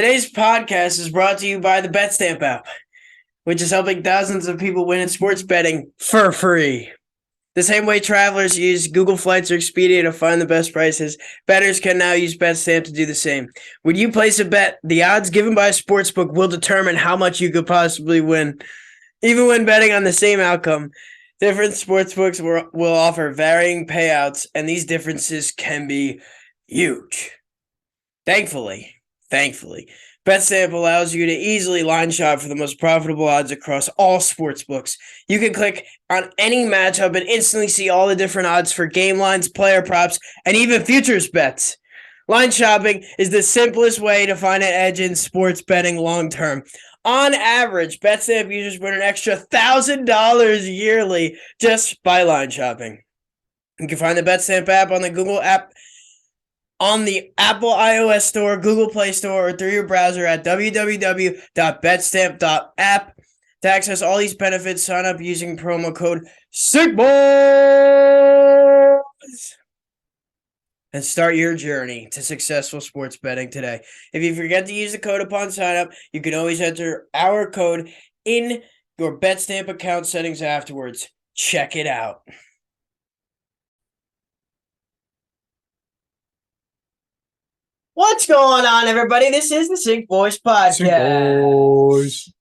Today's podcast is brought to you by the BetStamp app, which is helping thousands of people win in sports betting for free. The same way travelers use Google Flights or Expedia to find the best prices, bettors can now use BetStamp to do the same. When you place a bet, the odds given by a sportsbook will determine how much you could possibly win. Even when betting on the same outcome, different sportsbooks will offer varying payouts, and these differences can be huge. Thankfully, BetStamp allows you to easily line shop for the most profitable odds across all sportsbooks. You can click on any matchup and instantly see all the different odds for game lines, player props, and even futures bets. Line shopping is the simplest way to find an edge in sports betting long term. On average, BetStamp users win an extra $1,000 yearly just by line shopping. You can find the BetStamp app on the Apple iOS Store, Google Play Store, or through your browser at www.betstamp.app. To access all these benefits, sign up using promo code SICKBOYS and start your journey to successful sports betting today. If you forget to use the code upon sign up, you can always enter our code in your BetStamp account settings afterwards. Check it out. What's going on, everybody? This is the Sick Boys Podcast. Sick Boys.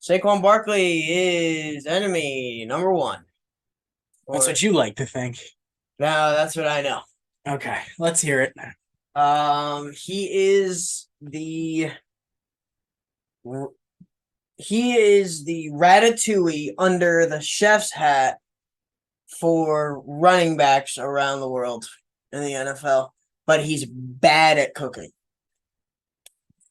Saquon Barkley is enemy number one. That's what you like to think. No, that's what I know. Okay, let's hear it. He is the ratatouille under the chef's hat for running backs around the world in the NFL. But he's bad at cooking.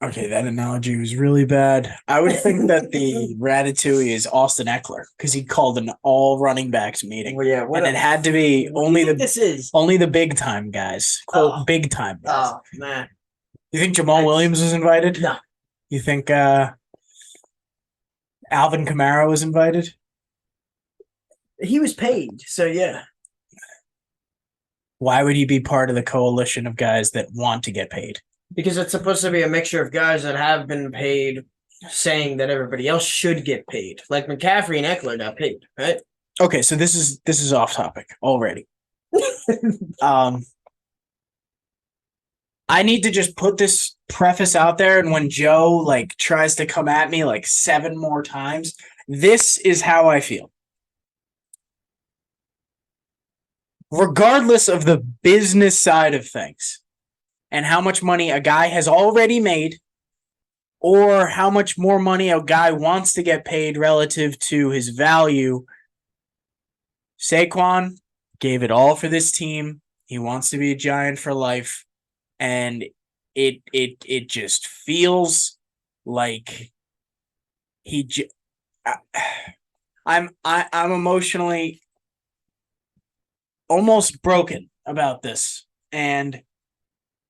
Okay, that analogy was really bad. I would think that the Ratatouille is Austin Eckler because he called an all running backs meeting. Well, yeah, and it had to be only the big time guys. Quote, big time guys. Oh, man. You think Jamal Williams was invited? No. You think Alvin Kamara was invited? He was paid, so yeah. Why would he be part of the coalition of guys that want to get paid? Because it's supposed to be a mixture of guys that have been paid saying that everybody else should get paid. Like McCaffrey and Eckler got paid, right? Okay, so this is off topic already. I need to just put this preface out there, and when Joe tries to come at me 7 more times, this is how I feel. Regardless of the business side of things and how much money a guy has already made or how much more money a guy wants to get paid relative to his value, Saquon gave it all for this team. He wants to be a Giant for life, and it just feels like I'm emotionally almost broken about this. And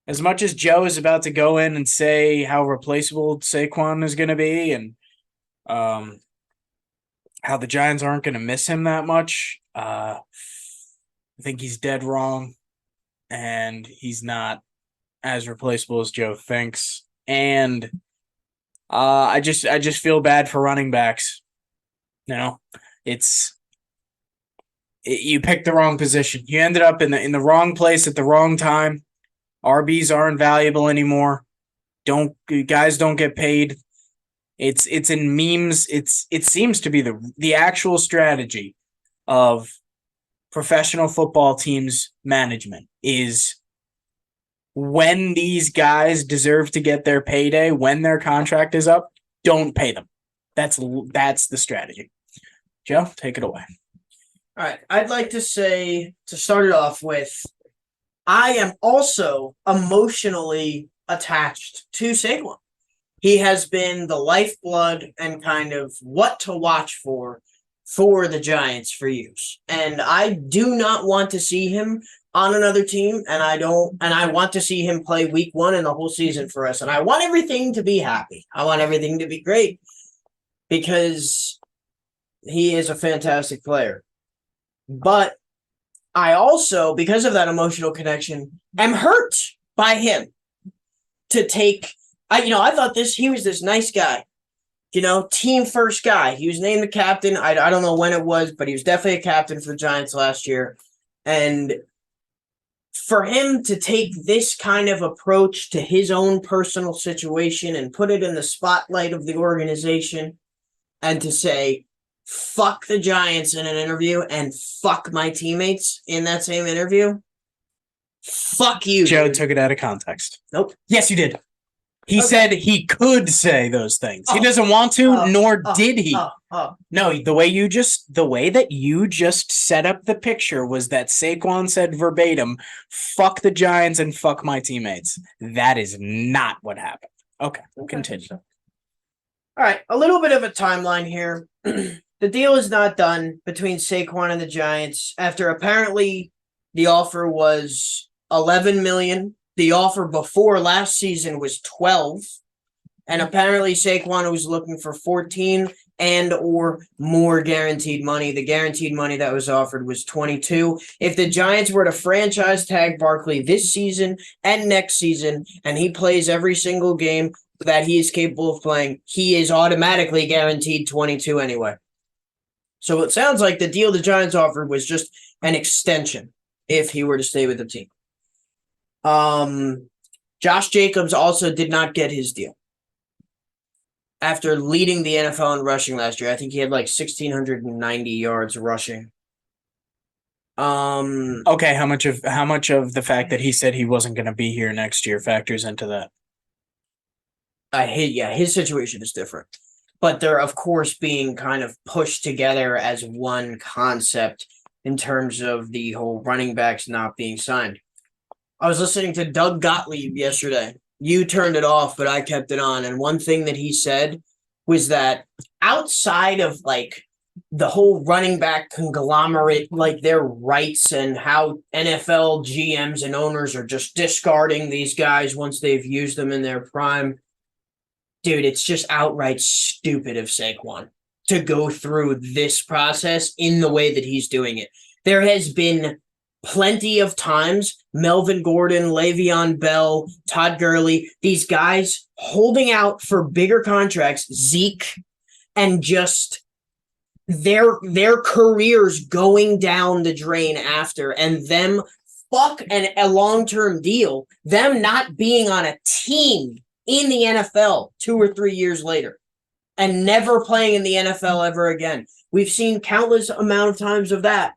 as much as Joe is about to go in and say how replaceable Saquon is going to be and how the Giants aren't going to miss him that much, I think he's dead wrong, and he's not as replaceable as Joe thinks. And I just feel bad for running backs. You know, you picked the wrong position. You ended up in the wrong place at the wrong time. RBs aren't valuable anymore. Guys don't get paid. It's in memes. It seems to be the actual strategy of professional football teams management is when these guys deserve to get their payday, when their contract is up, don't pay them. That's the strategy. Joe, take it away. All right, I'd like to say, to start it off with, I am also emotionally attached to Saquon. He has been the lifeblood and kind of what to watch for the Giants for years. And I do not want to see him on another team, and I want to see him play week 1 and the whole season for us. And I want everything to be happy. I want everything to be great because he is a fantastic player. But I also, because of that emotional connection, am hurt by him to take I thought he was this nice guy. Team first guy. He was named the captain. I don't know when it was, but he was definitely a captain for the Giants last year. And for him to take this kind of approach to his own personal situation and put it in the spotlight of the organization and to say, fuck the Giants in an interview and fuck my teammates in that same interview, fuck you. Joe dude. took it out of context. Nope. Yes, you did. He said he could say those things. He doesn't want to, nor did he. No, the way that you just set up the picture was that Saquon said verbatim, fuck the Giants and fuck my teammates. That is not what happened. Okay, continue. All right, a little bit of a timeline here. The deal is not done between Saquon and the Giants after apparently the offer was $11 million. The offer before last season was 12, and apparently Saquon was looking for 14 and or more guaranteed money. The guaranteed money that was offered was 22. If the Giants were to franchise tag Barkley this season and next season, and he plays every single game that he is capable of playing, he is automatically guaranteed 22 anyway. So it sounds like the deal the Giants offered was just an extension if he were to stay with the team. Josh Jacobs also did not get his deal. After leading the NFL in rushing last year, I think he had like 1,690 yards rushing. Okay, how much of the fact that he said he wasn't going to be here next year factors into that? His situation is different. But they're, of course, being kind of pushed together as one concept in terms of the whole running backs not being signed. I was listening to Doug Gottlieb yesterday. You turned it off, but I kept it on. And one thing that he said was that outside of like the whole running back conglomerate, like their rights and how NFL GMs and owners are just discarding these guys once they've used them in their prime, dude, it's just outright stupid of Saquon to go through this process in the way that he's doing it. There has been plenty of times Melvin Gordon, Le'Veon Bell, Todd Gurley, these guys holding out for bigger contracts, Zeke, and just their careers going down the drain after, and them a long-term deal, them not being on a team in the NFL 2 or 3 years later and never playing in the NFL ever again. We've seen countless amount of times of that.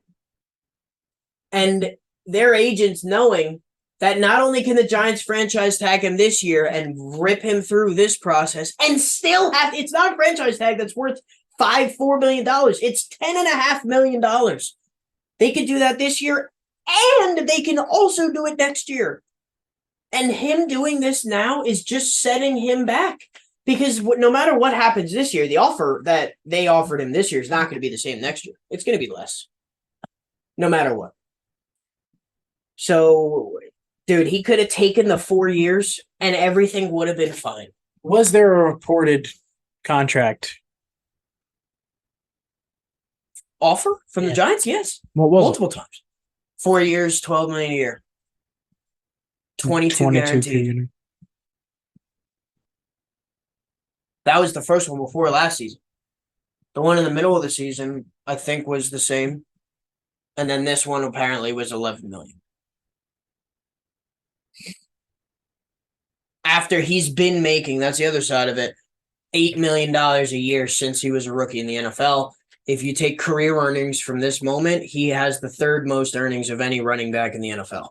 And their agents knowing that not only can the Giants franchise tag him this year and rip him through this process and still it's not a franchise tag that's worth $4 million. It's $10.5 million. They could do that this year and they can also do it next year. And him doing this now is just setting him back because no matter what happens this year, the offer that they offered him this year is not going to be the same next year. It's going to be less, no matter what. So, dude, he could have taken the 4 years and everything would have been fine. Was there a reported contract offer from the Giants? Yes. What was multiple times. 4 years, $12 million a year. 22 guaranteed. That was the first one before last season. The one in the middle of the season, I think, was the same. And then this one apparently was $11 million. After he's been making, that's the other side of it, $8 million a year since he was a rookie in the NFL. If you take career earnings from this moment, he has the third most earnings of any running back in the NFL.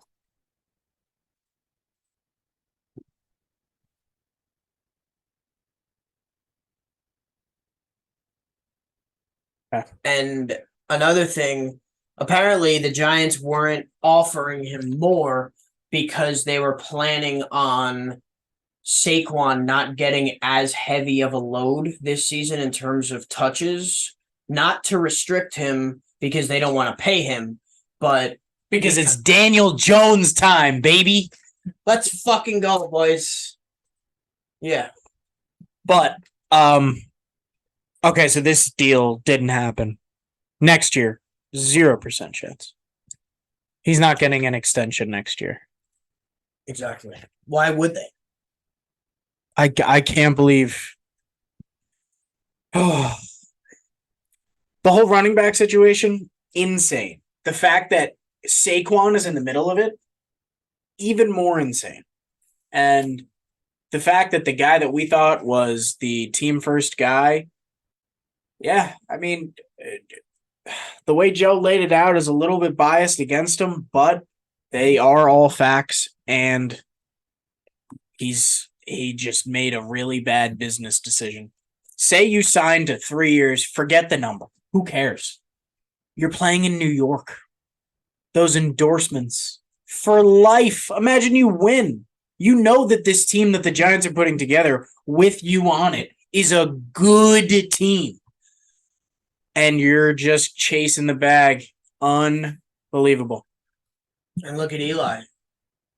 And another thing, apparently the Giants weren't offering him more because they were planning on Saquon not getting as heavy of a load this season in terms of touches, not to restrict him because they don't want to pay him, but because it's Daniel Jones time, baby. Let's fucking go, boys. Yeah. But, okay, so this deal didn't happen. Next year, 0% chance. He's not getting an extension next year. Exactly. Why would they? I can't believe the whole running back situation, insane. The fact that Saquon is in the middle of it, even more insane. And the fact that the guy that we thought was the team first guy, yeah, I mean, the way Joe laid it out is a little bit biased against him, but they are all facts, and he just made a really bad business decision. Say you signed to 3 years, forget the number. Who cares? You're playing in New York. Those endorsements for life. Imagine you win. You know that this team that the Giants are putting together with you on it is a good team. And you're just chasing the bag. Unbelievable. And look at Eli.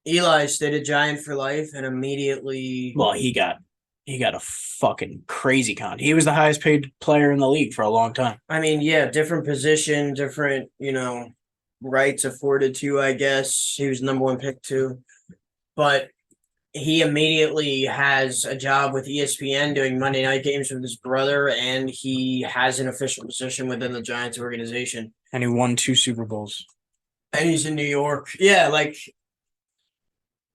Eli stayed a Giant for life and immediately. Well, he got a fucking crazy con. He was the highest paid player in the league for a long time. I mean, yeah, different position, different, rights afforded to, I guess. He was number one pick too. But he immediately has a job with ESPN doing Monday night games with his brother, and he has an official position within the Giants organization. And he won 2 Super Bowls. And he's in New York. Yeah,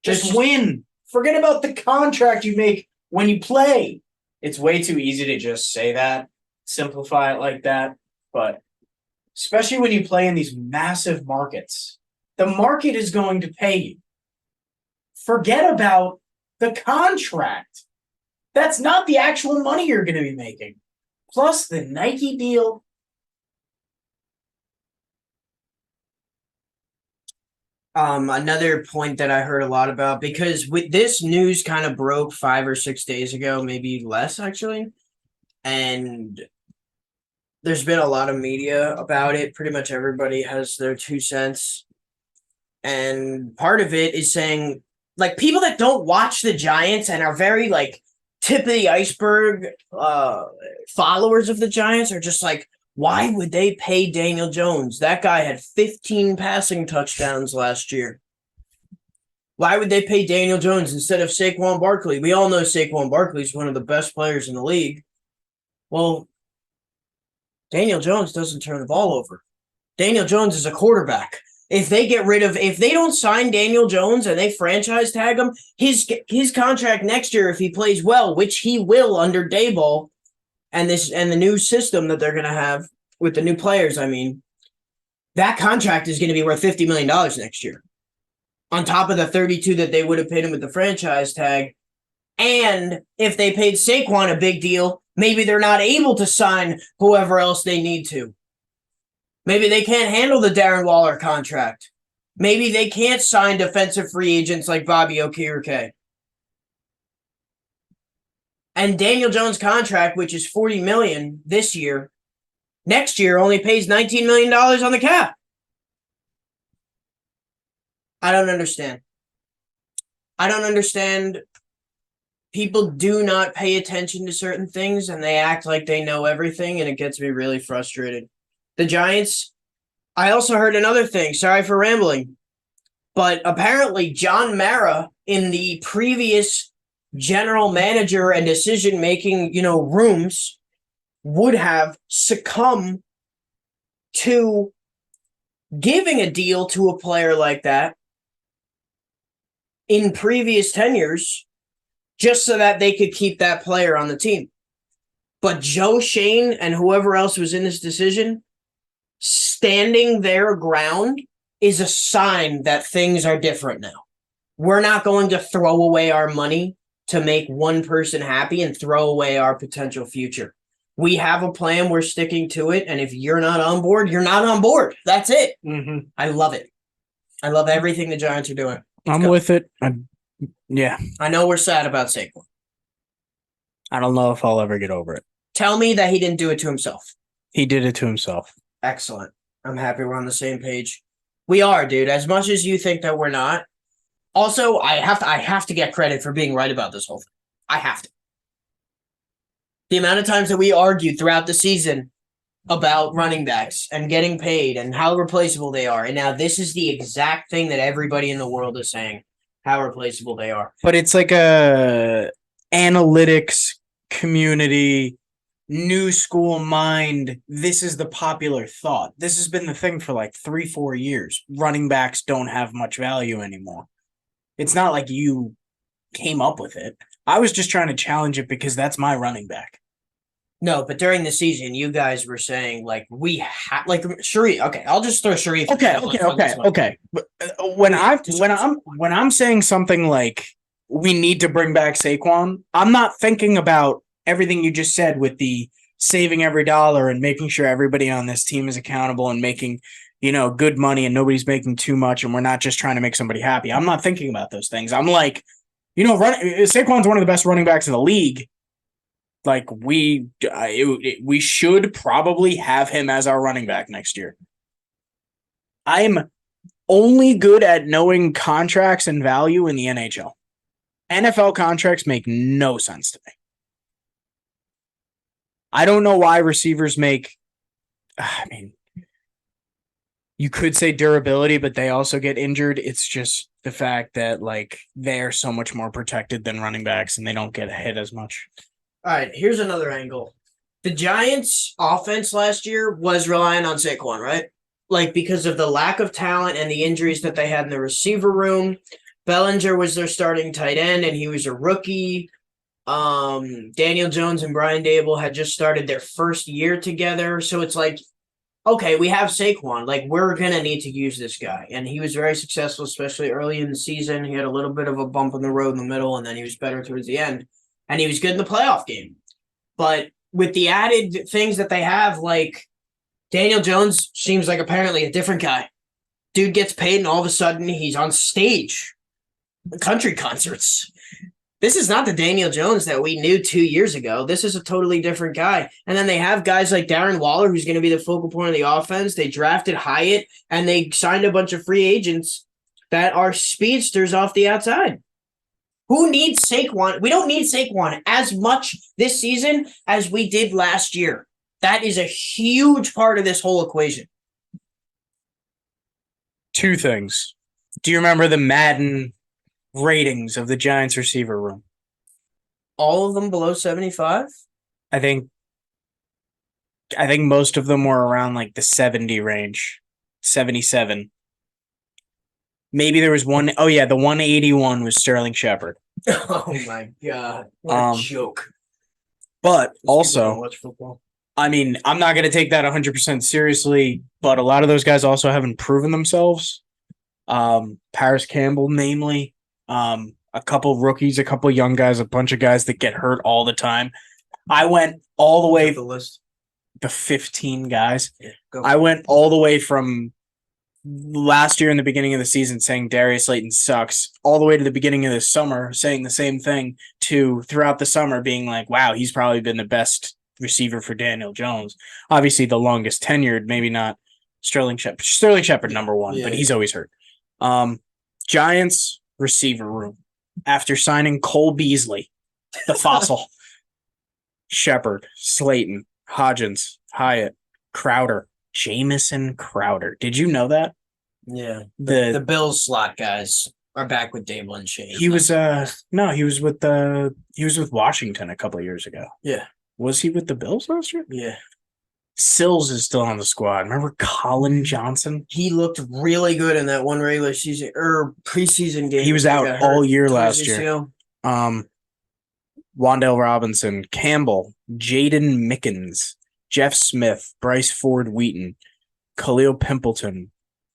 just win. Forget about the contract you make when you play. It's way too easy to just say that, simplify it like that. But especially when you play in these massive markets, the market is going to pay you. Forget about the contract. That's not the actual money you're going to be making. Plus the Nike deal. Another point that I heard a lot about, because with this news kind of broke 5 or 6 days ago, maybe less actually. And there's been a lot of media about it. Pretty much everybody has their 2 cents. And part of it is saying, people that don't watch the Giants and are very, tip of the iceberg followers of the Giants are just like, why would they pay Daniel Jones? That guy had 15 passing touchdowns last year. Why would they pay Daniel Jones instead of Saquon Barkley? We all know Saquon Barkley is one of the best players in the league. Well, Daniel Jones doesn't turn the ball over. Daniel Jones is a quarterback. If they don't sign Daniel Jones and they franchise tag him, his contract next year, if he plays well, which he will under Daboll, and the new system that they're going to have with the new players, that contract is going to be worth $50 million next year. On top of the 32 that they would have paid him with the franchise tag. And if they paid Saquon a big deal, maybe they're not able to sign whoever else they need to. Maybe they can't handle the Darren Waller contract. Maybe they can't sign defensive free agents like Bobby Okereke. And Daniel Jones' contract, which is $40 million this year, next year only pays $19 million on the cap. I don't understand. People do not pay attention to certain things, and they act like they know everything, and it gets me really frustrated. The Giants, I also heard another thing. Sorry for rambling. But apparently John Mara in the previous general manager and decision-making, rooms would have succumbed to giving a deal to a player like that in previous tenures just so that they could keep that player on the team. But Joe Schoen and whoever else was in this decision, standing their ground is a sign that things are different now. We're not going to throw away our money to make one person happy and throw away our potential future. We have a plan. We're sticking to it. And if you're not on board, you're not on board. That's it. Mm-hmm. I love it. I love everything the Giants are doing. I'm with it. Yeah. I know we're sad about Saquon. I don't know if I'll ever get over it. Tell me that he didn't do it to himself. He did it to himself. Excellent. I'm happy we're on the same page. We are, dude. As much as you think that we're not. Also, I have to get credit for being right about this whole thing. I have to. The amount of times that we argued throughout the season about running backs and getting paid and how replaceable they are. And now this is the exact thing that everybody in the world is saying, how replaceable they are. But it's like analytics community, new school mind, this is the popular thought. This has been the thing for like 3-4 years. Running backs don't have much value anymore. It's not like you came up with it. I was just trying to challenge it because that's my running back. No, but during the season, you guys were saying like we have like Sharif. Okay, I'll just throw Sharif. Okay. But when I'm saying something like we need to bring back Saquon, I'm not thinking about everything you just said with the saving every dollar and making sure everybody on this team is accountable and making, good money and nobody's making too much and we're not just trying to make somebody happy. I'm not thinking about those things. I'm like, Saquon's one of the best running backs in the league. Like we should probably have him as our running back next year. I'm only good at knowing contracts and value in the NHL. NFL contracts make no sense to me. I don't know why receivers make, you could say durability, but they also get injured. It's just the fact that like they're so much more protected than running backs and they don't get hit as much. All right, here's another angle. The Giants' offense last year was relying on Saquon, right? Like because of the lack of talent and the injuries that they had in the receiver room. Bellinger was their starting tight end, and he was a rookie. Daniel Jones and Brian Dable had just started their first year together. So it's like, okay, we have Saquon. Like, we're going to need to use this guy. And he was very successful, especially early in the season. He had a little bit of a bump in the road in the middle, and then he was better towards the end. And he was good in the playoff game. But with the added things that they have, like Daniel Jones seems like apparently a different guy. Dude gets paid, and all of a sudden he's on stage, country concerts. This is not the Daniel Jones that we knew 2 years ago. This is a totally different guy. And then they have guys like Darren Waller, who's going to be the focal point of the offense. They drafted Hyatt, and they signed a bunch of free agents that are speedsters off the outside. Who needs Saquon? We don't need Saquon as much this season as we did last year. That is a huge part of this whole equation. Two things. Do you remember the Madden ratings of the Giants receiver room? All of them below 75? I think most of them were around like the 70 range, 77. Maybe there was one. Oh, yeah, the 181 was Sterling Shepard. Oh, my God. What a joke. But also, I'm not going to take that 100% seriously, but a lot of those guys also haven't proven themselves. Paris Campbell, namely. A couple rookies, a couple young guys, a bunch of guys that get hurt all the time. I went all the way. The list. The 15 guys. Yeah, I went all the way from last year in the beginning of the season saying Darius Slayton sucks, all the way to the beginning of the summer saying the same thing, to throughout the summer being like, wow, he's probably been the best receiver for Daniel Jones. Obviously the longest tenured, maybe not Sterling Shepard. Sterling Shepard number one, but he's always hurt. Giants receiver room. After signing Cole Beasley, the fossil, Shepard, Slayton, Hodgins, Hyatt, Crowder, Jamison Crowder. Did you know that? Yeah. The Bills slot guys are back with Dable and Shane. He was with Washington a couple of years ago. Yeah. Was he with the Bills last year? Yeah. Sills is still on the squad. Remember Colin Johnson? He looked really good in that one regular season or preseason game. He was out all year last year. Wandale Robinson, Campbell, Jaden Mickens, Jeff Smith, Bryce Ford Wheaton, Khalil Pimpleton,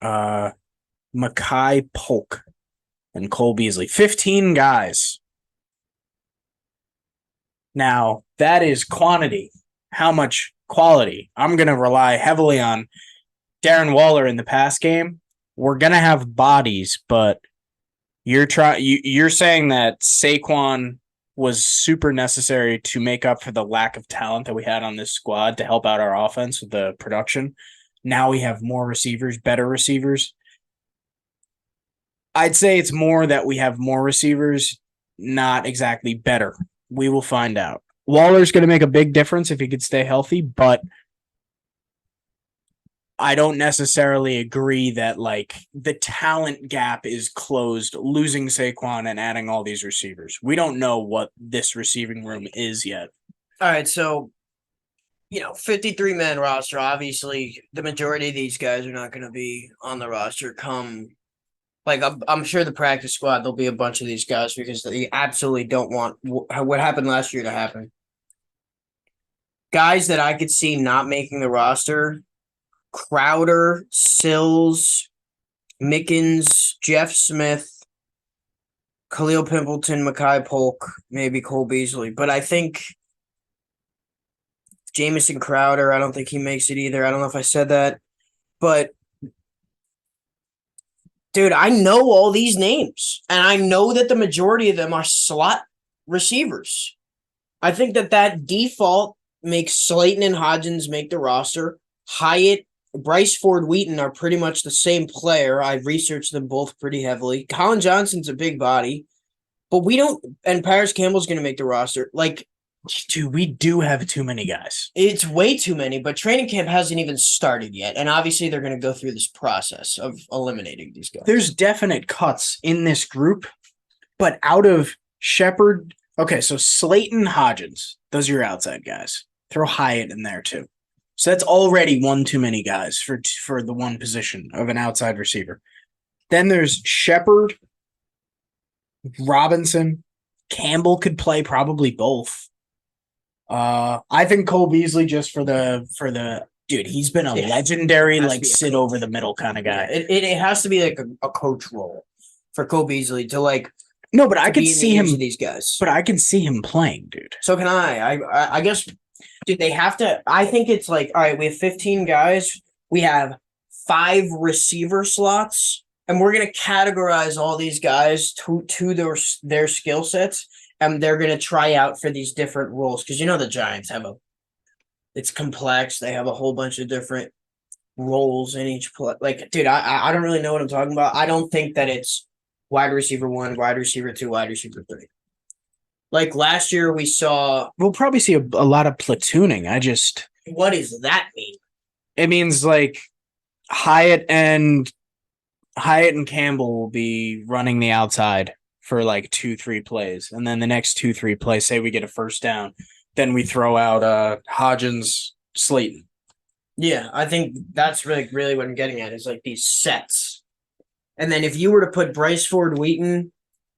Makai Polk, and Cole Beasley. 15 guys. Now, that is quantity. How much quality? I'm going to rely heavily on Darren Waller in the pass game. We're going to have bodies, but you're saying that Saquon was super necessary to make up for the lack of talent that we had on this squad to help out our offense with the production. Now we have more receivers, better receivers. I'd say it's more that we have more receivers, not exactly better. We will find out. Waller's going to make a big difference if he could stay healthy, but I don't necessarily agree that like the talent gap is closed, losing Saquon and adding all these receivers. We don't know what this receiving room is yet. All right, so 53-man roster. Obviously, the majority of these guys are not going to be on the roster come. Like, I'm sure the practice squad, there'll be a bunch of these guys because they absolutely don't want what happened last year to happen. Guys that I could see not making the roster: Crowder, Sills, Mickens, Jeff Smith, Khalil Pimpleton, Makai Polk, maybe Cole Beasley. But I think Jamison Crowder, I don't think he makes it either. I don't know if I said that. But, dude, I know all these names. And I know that the majority of them are slot receivers. I think that default makes Slayton and Hodgins make the roster. Hyatt, Bryce Ford Wheaton are pretty much the same player. I've researched them both pretty heavily. Colin Johnson's a big body. But we don't – and Paris Campbell's going to make the roster. Like, dude, we do have too many guys. It's way too many, but training camp hasn't even started yet. And obviously they're going to go through this process of eliminating these guys. There's definite cuts in this group, but out of Shepard, okay, so Slayton, Hodgins, those are your outside guys. Throw Hyatt in there too. So that's already one too many guys for the one position of an outside receiver. Then there's Shepard, Robinson, Campbell could play probably both. I think Cole Beasley just for the dude, he's been a legendary like sit over the middle kind of guy. It has to be like a coach role for Cole Beasley to like. No, but I could see him these guys. But I can see him playing, dude. So can I. I guess, dude, they have to. I think it's like, all right, we have 15 guys. We have 5 receiver slots, and we're gonna categorize all these guys to their skill sets. And they're going to try out for these different roles. Because the Giants it's complex. They have a whole bunch of different roles in each play. Like, dude, I don't really know what I'm talking about. I don't think that it's wide receiver 1, wide receiver 2, wide receiver 3. Like last year we saw. We'll probably see a lot of platooning. What does that mean? It means like Hyatt and Campbell will be running the outside for like 2-3 plays. And then the next 2-3 plays, say we get a first down, then we throw out Hodgins, Slayton. Yeah, I think that's really what I'm getting at is like these sets. And then if you were to put Bryce Ford Wheaton,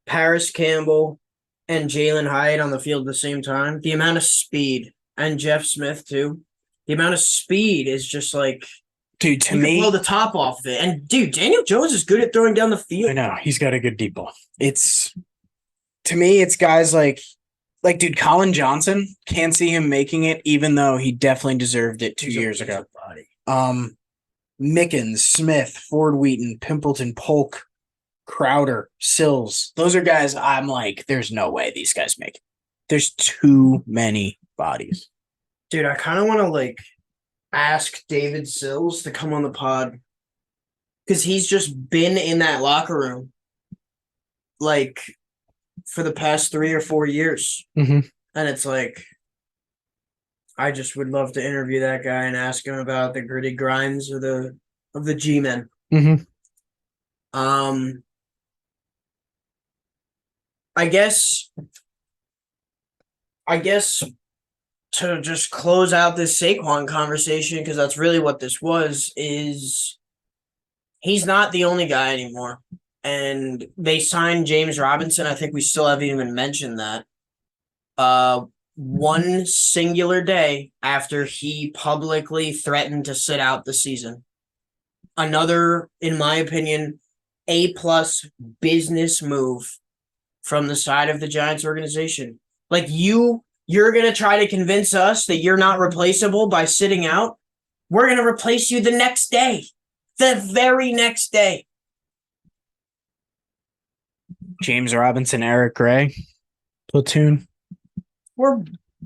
Paris Campbell, and Jalen Hyatt on the field at the same time, the amount of speed, and Jeff Smith too, the amount of speed is just like, dude, to me, blow the top off of it. And dude, Daniel Jones is good at throwing down the field. I know he's got a good deep ball. To me, it's guys like dude, Colin Johnson. Can't see him making it, even though he definitely deserved it 2 years ago. Mickens, Smith, Ford Wheaton, Pimpleton, Polk, Crowder, Sills. Those are guys I'm like, there's no way these guys make it. There's too many bodies. Dude, I kind of want to like ask David Sills to come on the pod because he's just been in that locker room like for the past 3 or 4 years. Mm-hmm. And it's like, I just would love to interview that guy and ask him about the gritty grinds of the G-men. Mm-hmm. I guess to just close out this Saquon conversation, because that's really what this was, is he's not the only guy anymore. And they signed James Robinson. I think we still haven't even mentioned that. One singular day after he publicly threatened to sit out the season. Another, in my opinion, A+ business move from the side of the Giants organization. Like you're going to try to convince us that you're not replaceable by sitting out? We're going to replace you the next day. The very next day. James Robinson, Eric Gray, platoon. We're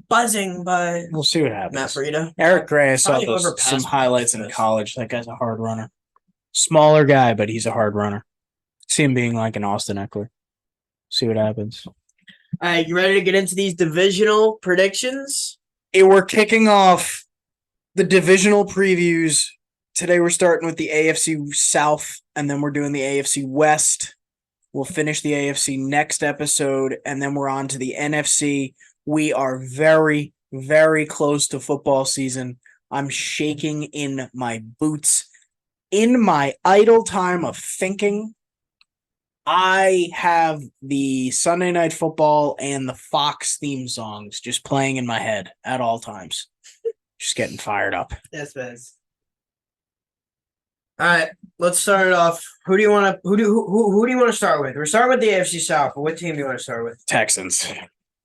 buzzing by. We'll see what happens. Matt Breida. Eric Gray, I saw some highlights in college. That guy's a hard runner. Smaller guy, but he's a hard runner. See him being like an Austin Eckler. See what happens. All right, you ready to get into these divisional predictions? We're kicking off the divisional previews Today we're starting with the AFC South, and then we're doing the AFC West. We'll finish the AFC next episode, and then we're on to the NFC. We are very, very close to football season. I'm shaking in my boots. In my idle time of thinking, I have the Sunday Night Football and the Fox theme songs just playing in my head at all times. Just getting fired up. Yes, Bez. All right, let's start it off. Who do you want to start with? We're starting with the AFC South. But what team do you want to start with? Texans.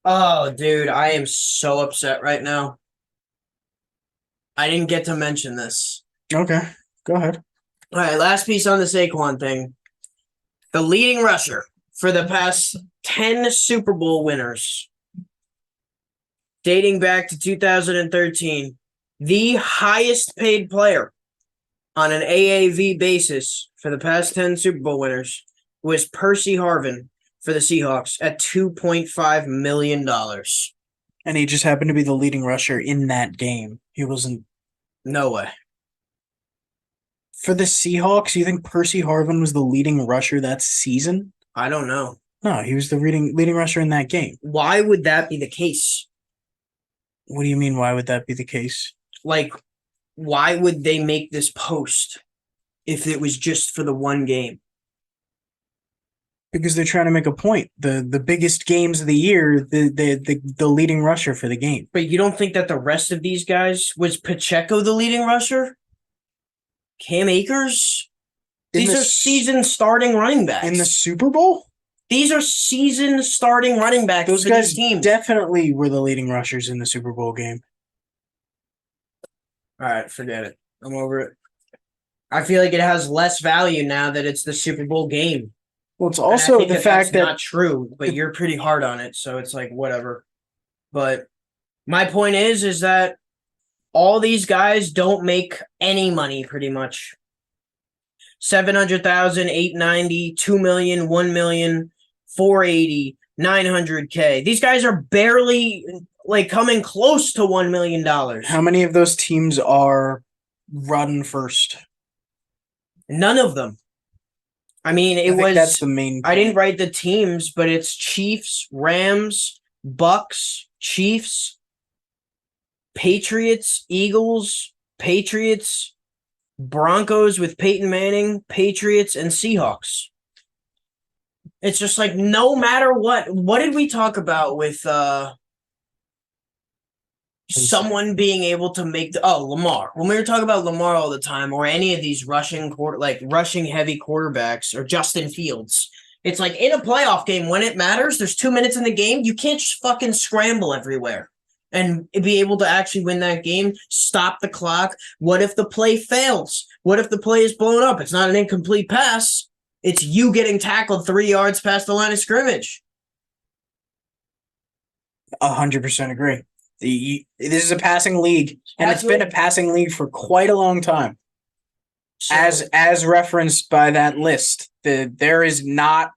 Oh, dude, I am so upset right now. I didn't get to mention this. Okay, go ahead. All right, last piece on the Saquon thing. The leading rusher for the past 10 Super Bowl winners, dating back to 2013, the highest paid player on an AAV basis for the past 10 Super Bowl winners was Percy Harvin for the Seahawks at $2.5 million. And he just happened to be the leading rusher in that game. He wasn't. No way. For the Seahawks, you think Percy Harvin was the leading rusher that season? I don't know. No, he was the leading rusher in that game. Why would that be the case? What do you mean, why would that be the case? Like, why would they make this post if it was just for the one game? Because they're trying to make a point. The biggest games of the year, the leading rusher for the game. But you don't think that the rest of these guys was Pacheco the leading rusher? Cam Akers? These are season starting running backs. In the Super Bowl? These are season starting running backs. Those for guys these teams. definitely were the leading rushers in the Super Bowl game. All right, forget it. I'm over it. I feel like it has less value now that it's the Super Bowl game. Well, it's also the fact that not true, but you're pretty hard on it, so it's like whatever. But my point is that all these guys don't make any money pretty much. 700,000, 890, 2 million, 1 million, 480, 900K. These guys are barely like coming close to $1 million. How many of those teams are run first? None of them. I mean, that's the main point. I didn't write the teams, but it's Chiefs, Rams, Bucks, Chiefs, Patriots, Eagles, Patriots, Broncos with Peyton Manning, Patriots, and Seahawks. It's just like no matter what did we talk about with someone being able to make Lamar. When we were talking about Lamar all the time, or any of these rushing heavy quarterbacks, or Justin Fields, it's like in a playoff game when it matters, there's 2 minutes in the game, you can't just fucking scramble everywhere and be able to actually win that game, stop the clock. What if the play fails? What if the play is blown up? It's not an incomplete pass. It's you getting tackled 3 yards past the line of scrimmage. 100% agree. This is a passing league, and it's been a passing league for quite a long time. So, as referenced by that list, there is not,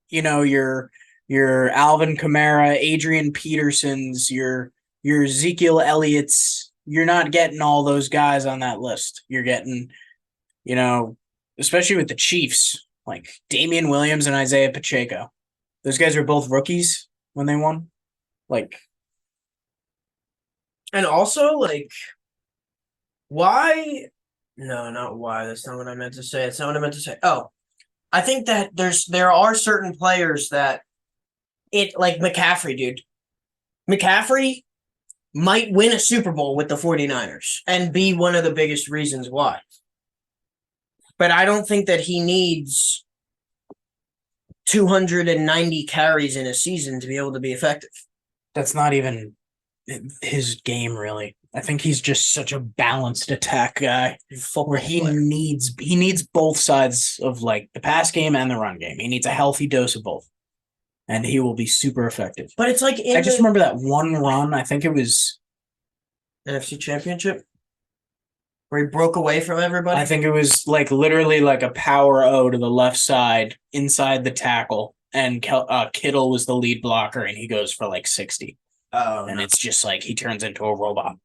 your Alvin Kamara, Adrian Petersons, your Ezekiel Elliott's. You're not getting all those guys on that list. You're getting, especially with the Chiefs, like Damian Williams and Isaiah Pacheco. Those guys were both rookies when they won. And also, why? No, not why. That's not what I meant to say. It's not what I meant to say. Oh, I think that there are certain players that like McCaffrey, dude. McCaffrey might win a Super Bowl with the 49ers and be one of the biggest reasons why. But I don't think that he needs 290 carries in a season to be able to be effective. That's not even his game, really. I think he's just such a balanced attack guy where he needs both sides of the pass game and the run game. He needs a healthy dose of both, and he will be super effective. But it's like I just remember that one run. I think it was NFC Championship where he broke away from everybody. I think it was literally a power O to the left side inside the tackle, and Kittle was the lead blocker, and he goes for 60. Oh, and it's just he turns into a robot.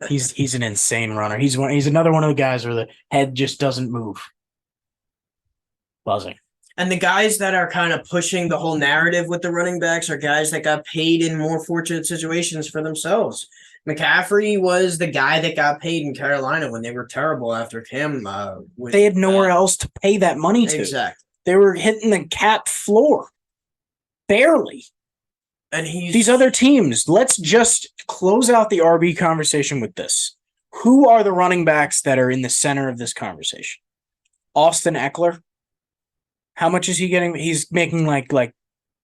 He's an insane runner. He's another one of the guys where the head just doesn't move. Buzzing. And the guys that are kind of pushing the whole narrative with the running backs are guys that got paid in more fortunate situations for themselves. McCaffrey was the guy that got paid in Carolina when they were terrible after Cam. They had nowhere else to pay that money to. Exactly. They were hitting the cap floor. Barely. And these other teams, let's just close out the RB conversation with this. Who are the running backs that are in the center of this conversation? Austin Eckler. How much is he getting? He's making like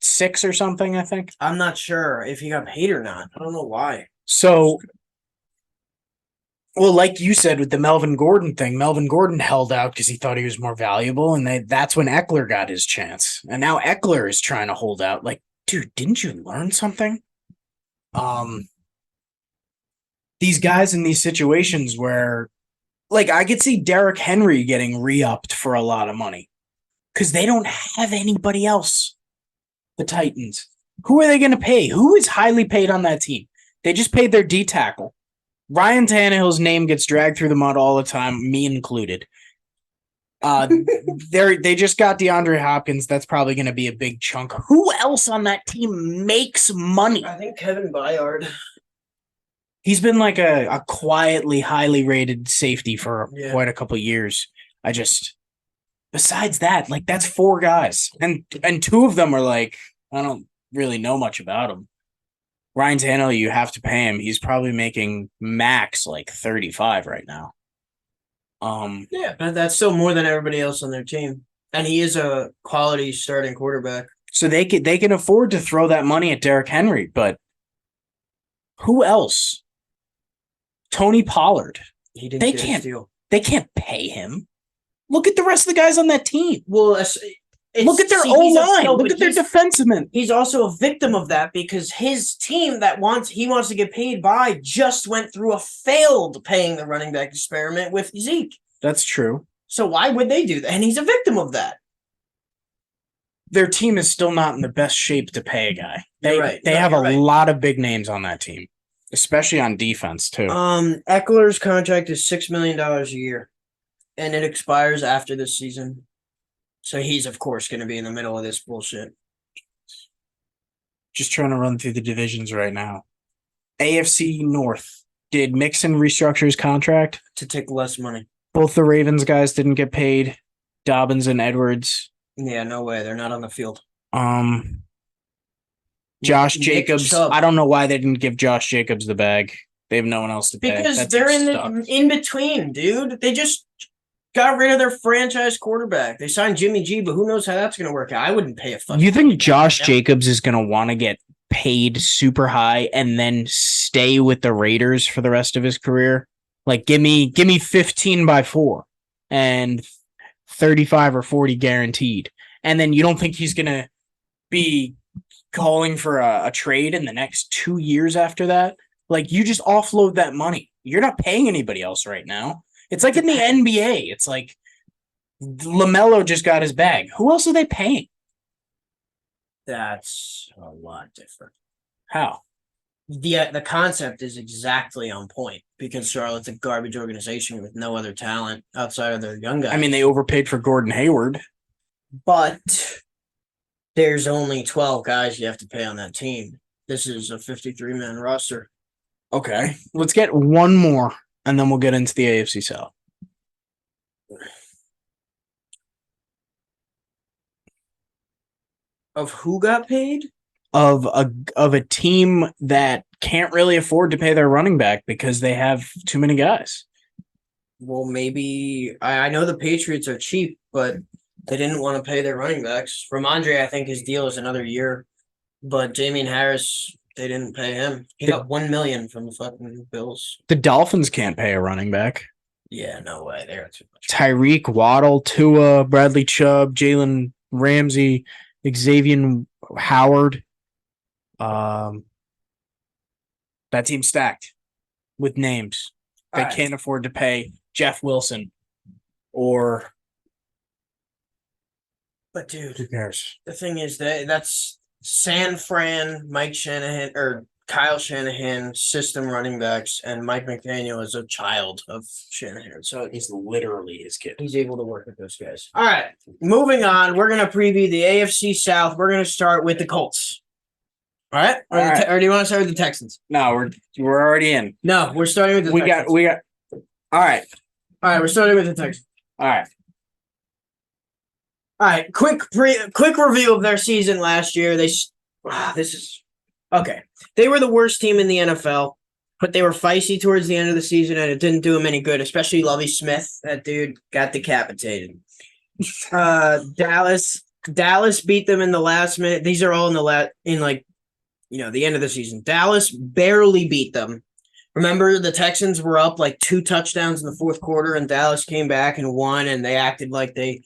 6 or something, I think. I'm not sure if he got paid or not. I don't know why. So, well, like you said with the Melvin Gordon thing, Melvin Gordon held out because he thought he was more valuable, and that's when Eckler got his chance. And now Eckler is trying to hold out. Like, dude, didn't you learn something? These guys in these situations where, like, I could see Derrick Henry getting re-upped for a lot of money because they don't have anybody else. The Titans. Who are they going to pay? Who is highly paid on that team? They just paid their D tackle. Ryan Tannehill's name gets dragged through the mud all the time, me included. They just got DeAndre Hopkins. That's probably going to be a big chunk. Who else on that team makes money? I think Kevin Byard. He's been like a quietly highly rated safety for quite a couple of years. Besides that, like, that's 4 guys. And 2 of them are like, I don't really know much about him. Ryan Tannehill, you have to pay him. He's probably making max like 35 right now. Yeah, but that's still more than everybody else on their team. And he is a quality starting quarterback. So they can afford to throw that money at Derrick Henry, but who else? Tony Pollard. He didn't get a steal. They can't pay him. Look at the rest of the guys on that team. Well, look at their O-line. Look at their defensemen. He's also a victim of that because his team that he wants to get paid by just went through a failed paying the running back experiment with Zeke. That's true. So why would they do that? And he's a victim of that. Their team is still not in the best shape to pay a guy. They have a lot of big names on that team, especially on defense too. Eckler's contract is $6 million a year, and it expires after this season. So he's, of course, going to be in the middle of this bullshit. Just trying to run through the divisions right now. AFC North. Did Mixon restructure his contract? To take less money. Both the Ravens guys didn't get paid. Dobbins and Edwards. Yeah, no way. They're not on the field. Josh Jacobs. I don't know why they didn't give Josh Jacobs the bag. They have no one else to pay. Because they're in between, dude. They just got rid of their franchise quarterback. They signed Jimmy G, but who knows how that's going to work out. I wouldn't pay a fucking. You think Josh Jacobs is going to want to get paid super high and then stay with the Raiders for the rest of his career? Like, give me 15 by 4 and 35 or 40 guaranteed. And then you don't think he's going to be calling for a trade in the next 2 years after that? Like, you just offload that money. You're not paying anybody else right now. It's like in the NBA. It's like LaMelo just got his bag. Who else are they paying? That's a lot different. How? The concept is exactly on point because Charlotte's a garbage organization with no other talent outside of their young guys. I mean, they overpaid for Gordon Hayward. But there's only 12 guys you have to pay on that team. This is a 53-man roster. Okay. Let's get one more, and then we'll get into the AFC South. Of who got paid? Of a team that can't really afford to pay their running back because they have too many guys. Well, maybe I know the Patriots are cheap, but they didn't want to pay their running backs. Ramondre, I think his deal is another year, but Damian Harris, they didn't pay him. He got $1 million from the fucking Bills. The Dolphins can't pay a running back. Yeah, no way. They're too much. Tyreek, Waddle, Tua, Bradley Chubb, Jalen Ramsey, Xavier Howard. That team's stacked with names. They can't afford to pay Jeff Wilson or. But dude, who cares? The thing is that's San Fran, Mike Shanahan, or Kyle Shanahan, system running backs, and Mike McDaniel is a child of Shanahan. So He's literally his kid. he's able to work with those guys. All right, moving on. We're going to preview the AFC South. We're going to start with the Colts. All right? Or do you want to start with the Texans? No, we're already in. No, we're starting with the Texans. We got. All right. All right, we're starting with the Texans. All right. All right, quick review of their season last year. This is okay. They were the worst team in the NFL, but they were feisty towards the end of the season, and it didn't do them any good, especially Lovie Smith. That dude got decapitated. Dallas beat them in the last minute. These are all in the end of the season. Dallas barely beat them. Remember, the Texans were up like 2 touchdowns in the fourth quarter, and Dallas came back and won, and they acted like they,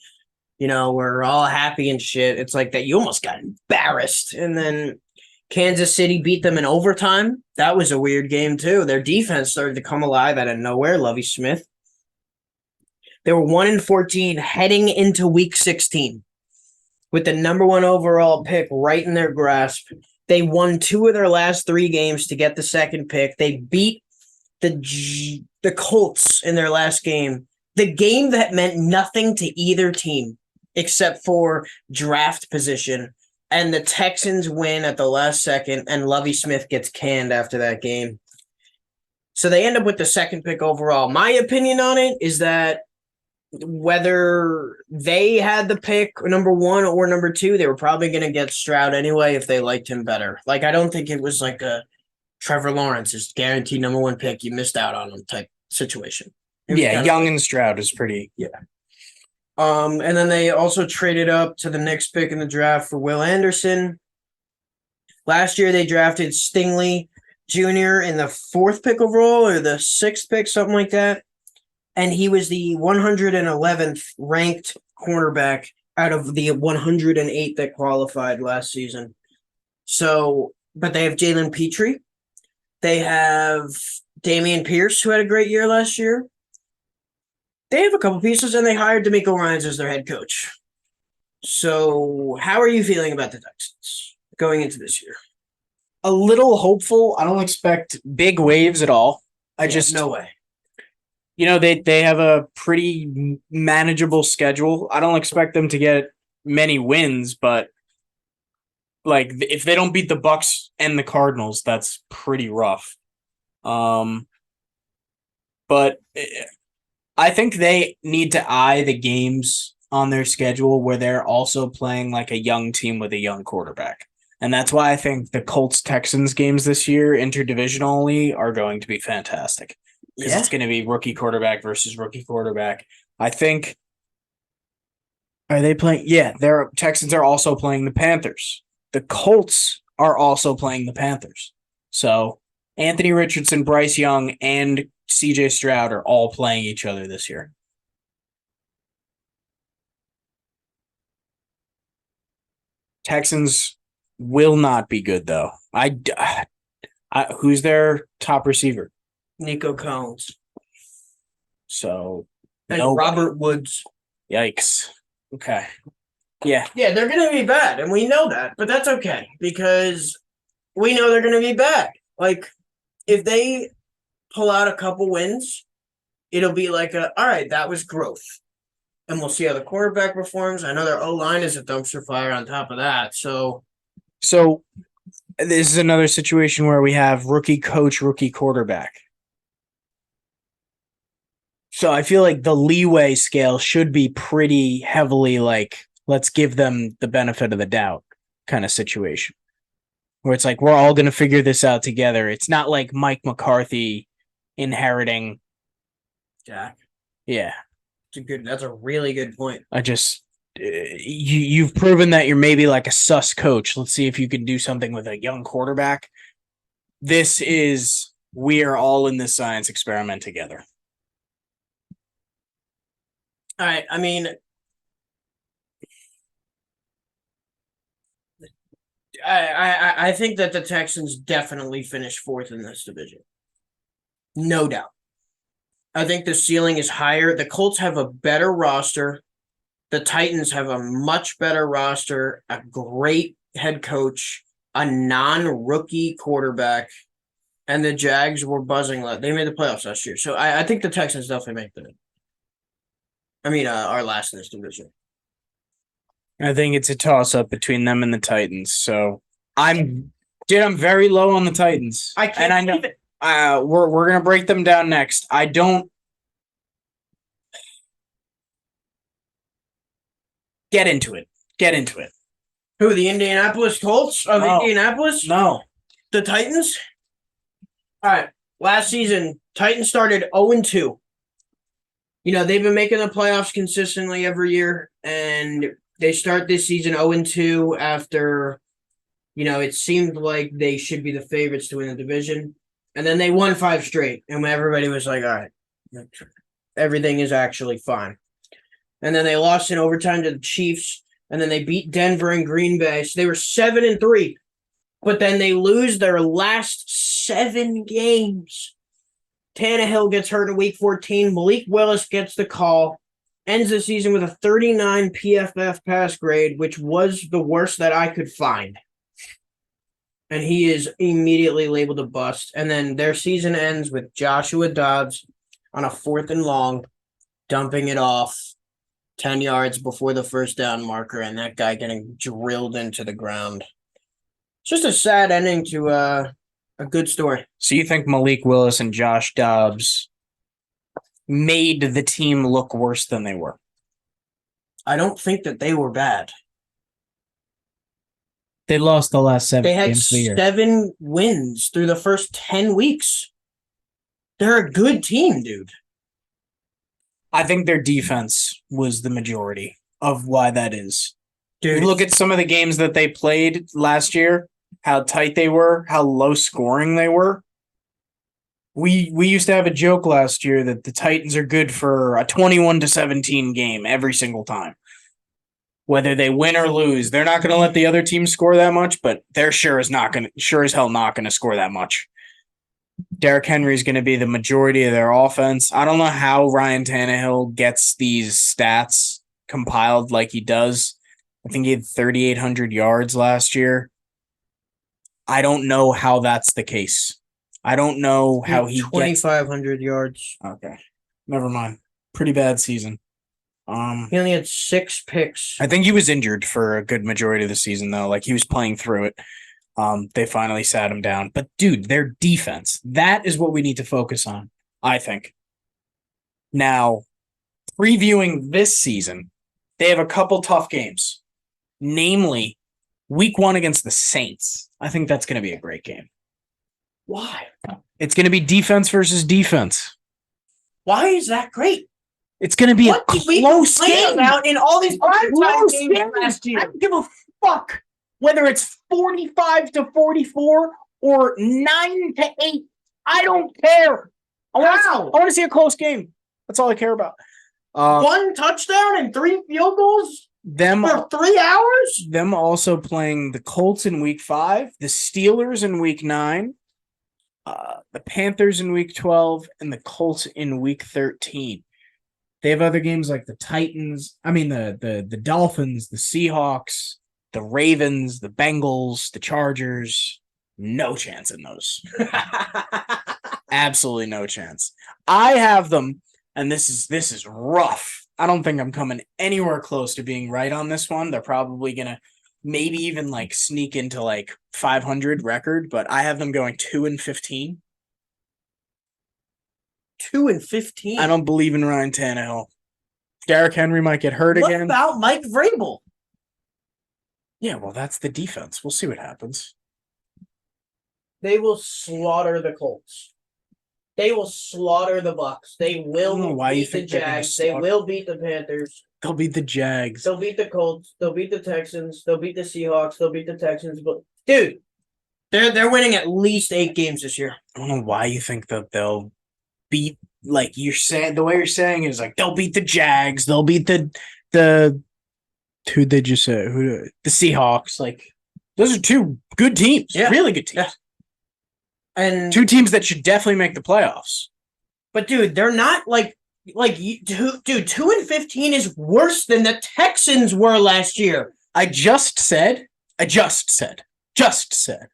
were all happy and shit. It's like that you almost got embarrassed. And then Kansas City beat them in overtime. That was a weird game, too. Their defense started to come alive out of nowhere, Lovie Smith. They were 1-14 heading into week 16 with the number 1 overall pick right in their grasp. They won 2 of their last 3 games to get the second pick. They beat the Colts in their last game. The game that meant nothing to either team except for draft position. And the Texans win at the last second, and Lovie Smith gets canned after that game. So they end up with the second pick overall. My opinion on it is that whether they had the pick number 1 or number 2, they were probably going to get Stroud anyway if they liked him better. Like, I don't think it was like a Trevor Lawrence is guaranteed number 1 pick. You missed out on him type situation. Yeah, Young and Stroud is pretty. Yeah. And then they also traded up to the next pick in the draft for Will Anderson. Last year they drafted Stingley Jr. in the 4th pick overall or the 6th pick, something like that. And he was the 111th ranked cornerback out of the 108 that qualified last season. So, but they have Jalen Petrie. They have Damian Pierce, who had a great year last year. They have a couple pieces, and they hired DeMeco Ryans as their head coach. So, how are you feeling about the Texans going into this year? A little hopeful. I don't expect big waves at all. No way. They have a pretty manageable schedule. I don't expect them to get many wins, but like if they don't beat the Bucks and the Cardinals, that's pretty rough. But I think they need to eye the games on their schedule where they're also playing like a young team with a young quarterback. And that's why I think the Colts-Texans games this year, interdivisionally, are going to be fantastic. Because it's going to be rookie quarterback versus rookie quarterback. I think. Are they playing? Yeah, their Texans are also playing the Panthers. The Colts are also playing the Panthers. So Anthony Richardson, Bryce Young, and CJ Stroud are all playing each other this year. Texans will not be good, though. Who's their top receiver? Nico Collins. So, and Robert Woods. Yikes. Okay. Yeah. Yeah, they're going to be bad, and we know that, but that's okay because we know they're going to be bad. Like, if they pull out a couple wins, it'll be like all right, that was growth. And we'll see how the quarterback performs. I know their O-line is a dumpster fire on top of that, So this is another situation where we have rookie coach, rookie quarterback. So I feel like the leeway scale should be pretty heavily like, let's give them the benefit of the doubt kind of situation. Where it's like, we're all going to figure this out together. It's not like Mike McCarthy inheriting. Jack. Yeah. That's a really good point. You've proven that you're maybe like a sus coach. Let's see if you can do something with a young quarterback. We are all in this science experiment together. All right. I mean, I think that the Texans definitely finish 4th in this division. No doubt. I think the ceiling is higher. The Colts have a better roster. The Titans have a much better roster, a great head coach, a non-rookie quarterback, and the Jags were buzzing. They made the playoffs last year. So I think the Texans definitely make the our last in this division. I think it's a toss-up between them and the Titans. So I'm very low on the Titans. I can't believe it. We're gonna break them down next. I don't get into it. Who, the Indianapolis Colts of No. Indianapolis? No. The Titans? All right. Last season, Titans started 0-2. They've been making the playoffs consistently every year, and they start this season 0-2 after, it seemed like they should be the favorites to win the division. And then they won 5 straight, and everybody was like, all right, everything is actually fine. And then they lost in overtime to the Chiefs, and then they beat Denver and Green Bay. So they were 7-3, but then they lose their last 7 games. Tannehill gets hurt in week 14. Malik Willis gets the call, ends the season with a 39 PFF pass grade, which was the worst that I could find. And he is immediately labeled a bust. And then their season ends with Joshua Dobbs on a 4th and long, dumping it off 10 yards before the first down marker, and that guy getting drilled into the ground. It's just a sad ending to a good story. So you think Malik Willis and Josh Dobbs made the team look worse than they were? I don't think that they were bad. They lost the last 7 They had games of the year. 7 wins through the first 10 weeks. They're a good team, dude. I think their defense was the majority of why that is. Dude, You look at some of the games that they played last year, how tight they were, how low scoring they were. We used to have a joke last year that the Titans are good for a 21-17 game every single time. Whether they win or lose, they're not going to let the other team score that much, but they're sure as hell not going to score that much. Derrick Henry is going to be the majority of their offense. I don't know how Ryan Tannehill gets these stats compiled like he does. I think he had 3,800 yards last year. I don't know how that's the case. I don't know how he 2,500 yards. Okay, never mind. Pretty bad season. He only had 6 picks. I think he was injured for a good majority of the season, though. Like, he was playing through it. They finally sat him down. But, dude, their defense, that is what we need to focus on, I think. Now, previewing this season, they have a couple tough games. Namely, week 1 against the Saints. I think that's going to be a great game. Why? It's going to be defense versus defense. Why is that great? It's going to be a close game. Out in all these Close games game. last year. I don't give a fuck whether it's 45-44 or 9-8. I don't care. I want to see a close game. That's all I care about. 1 touchdown and 3 field goals for 3 hours? Them also playing the Colts in week 5, the Steelers in week 9, the Panthers in week 12, and the Colts in week 13. They have other games like the Titans, the Dolphins, the Seahawks, the Ravens, the Bengals, the Chargers. No chance in those. Absolutely no chance. I have them, and this is rough. I don't think I'm coming anywhere close to being right on this one. They're probably going to maybe even sneak into 500 record, but I have them going 2-15. 2-15. I don't believe in Ryan Tannehill. Derrick Henry might get hurt again. What about Mike Vrabel? Yeah, well, that's the defense. We'll see what happens. They will slaughter the Colts. They will slaughter the Bucs. They will beat the Jags. They will beat the Panthers. They'll beat the Jags. They'll beat the Colts. They'll beat the Texans. They'll beat the Seahawks. They'll beat the Texans. But dude, they're winning at least 8 games this year. I don't know why you think that they'll beat, you're saying, the way you're saying is they'll beat the Jags. They'll beat the who'd they just say? The Seahawks. Those are 2 good teams. Yeah. Really good teams. Yeah. And 2 teams that should definitely make the playoffs. But dude, they're not dude, 2-15 is worse than the Texans were last year. I just said just said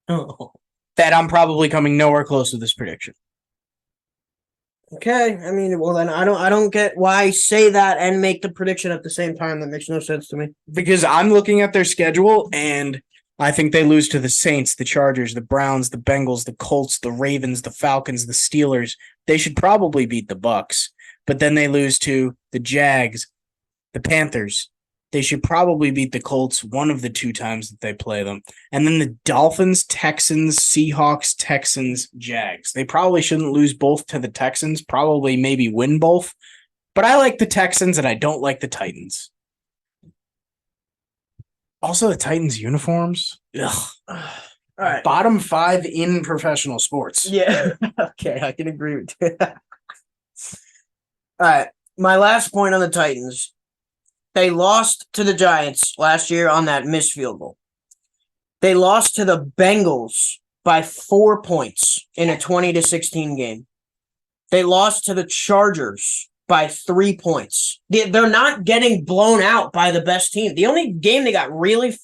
Oh. that I'm probably coming nowhere close to this prediction. Okay, I mean, well then I don't get why I say that and make the prediction at the same time. That makes no sense to me. Because I'm looking at their schedule and I think they lose to the Saints, the Chargers, the Browns, the Bengals, the Colts, the Ravens, the Falcons, the Steelers. They should probably beat the Bucks, but then they lose to the Jags, the Panthers. They should probably beat the Colts one of the 2 times that they play them. And then the Dolphins, Texans, Seahawks, Texans, Jags. They probably shouldn't lose both to the Texans, probably maybe win both. But I like the Texans and I don't like the Titans. Also, the Titans' uniforms. Ugh. All right. Bottom 5 in professional sports. Yeah. Okay, I can agree with you. All right. My last point on the Titans. They lost to the Giants last year on that missed field goal. They lost to the Bengals by 4 points in a 20-16 game. They lost to the Chargers by 3 points. They're not getting blown out by the best team. The only game they got really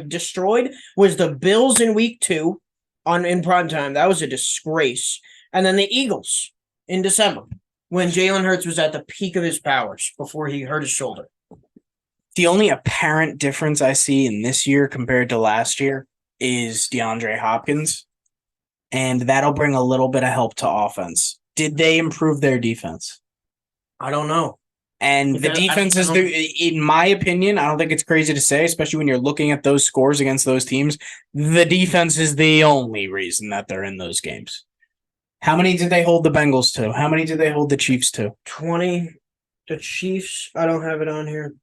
destroyed was the Bills in week 2 in primetime. That was a disgrace. And then the Eagles in December when Jalen Hurts was at the peak of his powers before he hurt his shoulder. The only apparent difference I see in this year compared to last year is DeAndre Hopkins, and that'll bring a little bit of help to offense. Did they improve their defense? I don't know. And the defense is, in my opinion, I don't think it's crazy to say, especially when you're looking at those scores against those teams, the defense is the only reason that they're in those games. How many did they hold the Bengals to? How many did they hold the Chiefs to? 20. The Chiefs, I don't have it on here.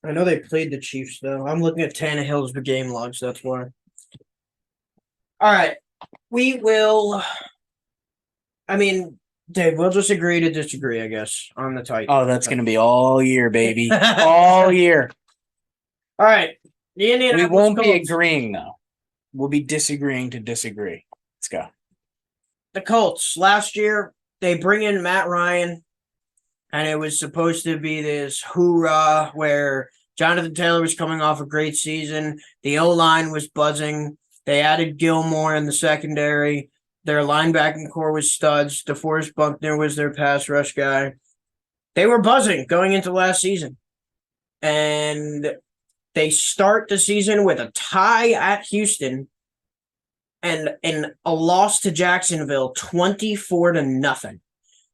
I know they played the Chiefs, though. I'm looking at Tannehill's game logs, that's why. All right. We will... I mean, Dave, we'll just agree to disagree, I guess, on the Titans. Oh, that's going to be all year, baby. All year. All right. The Indianapolis We won't be Colts. agreeing, though. We'll be disagreeing to disagree. Let's go. The Colts, last year, they bring in Matt Ryan, and it was supposed to be this hoorah where Jonathan Taylor was coming off a great season. The O-line was buzzing. They added Gilmore in the secondary. Their linebacking core was studs. DeForest Buckner was their pass rush guy. They were buzzing going into last season. And they start the season with a tie at Houston and a loss to Jacksonville, 24-0.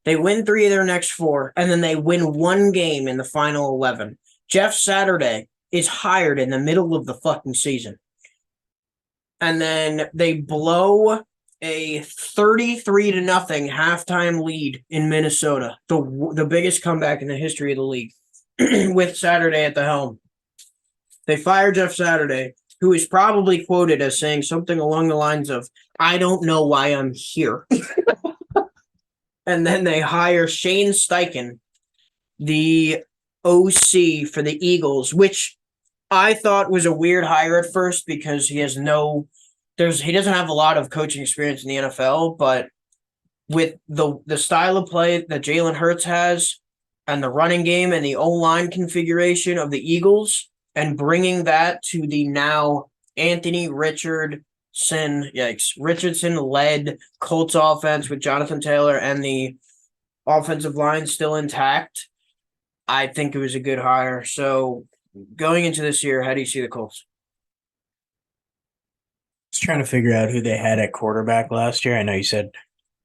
They win 3 of their next 4, and then they win 1 game in the final 11. Jeff Saturday is hired in the middle of the fucking season. And then they blow a 33-0 halftime lead in Minnesota, the biggest comeback in the history of the league, with Saturday at the helm. They fire Jeff Saturday, who is probably quoted as saying something along the lines of, "I don't know why I'm here." And then they hire Shane Steichen, the OC for the Eagles, which I thought was a weird hire at first because he doesn't have a lot of coaching experience in the NFL, but with the style of play that Jalen Hurts has and the running game and the O-line configuration of the Eagles and bringing that to the now Anthony Richardson led Colts offense with Jonathan Taylor and the offensive line still intact, I think it was a good hire. So going into this year, how do you see the Colts? Just trying to figure out who they had at quarterback last year. I know you said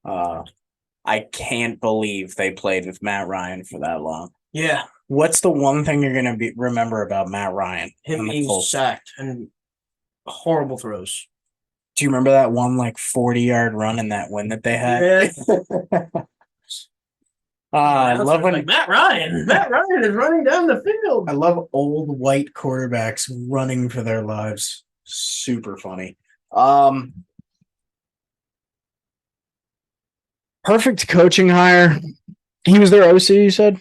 I can't believe they played with Matt Ryan for that long. Yeah. What's the one thing you're going to remember about Matt Ryan? Him being sacked and horrible throws. Do you remember that one 40-yard run in that win that they had? Yeah. I love when Matt Ryan. Matt Ryan is running down the field. I love old white quarterbacks running for their lives. Super funny. Perfect coaching hire. He was their OC, you said?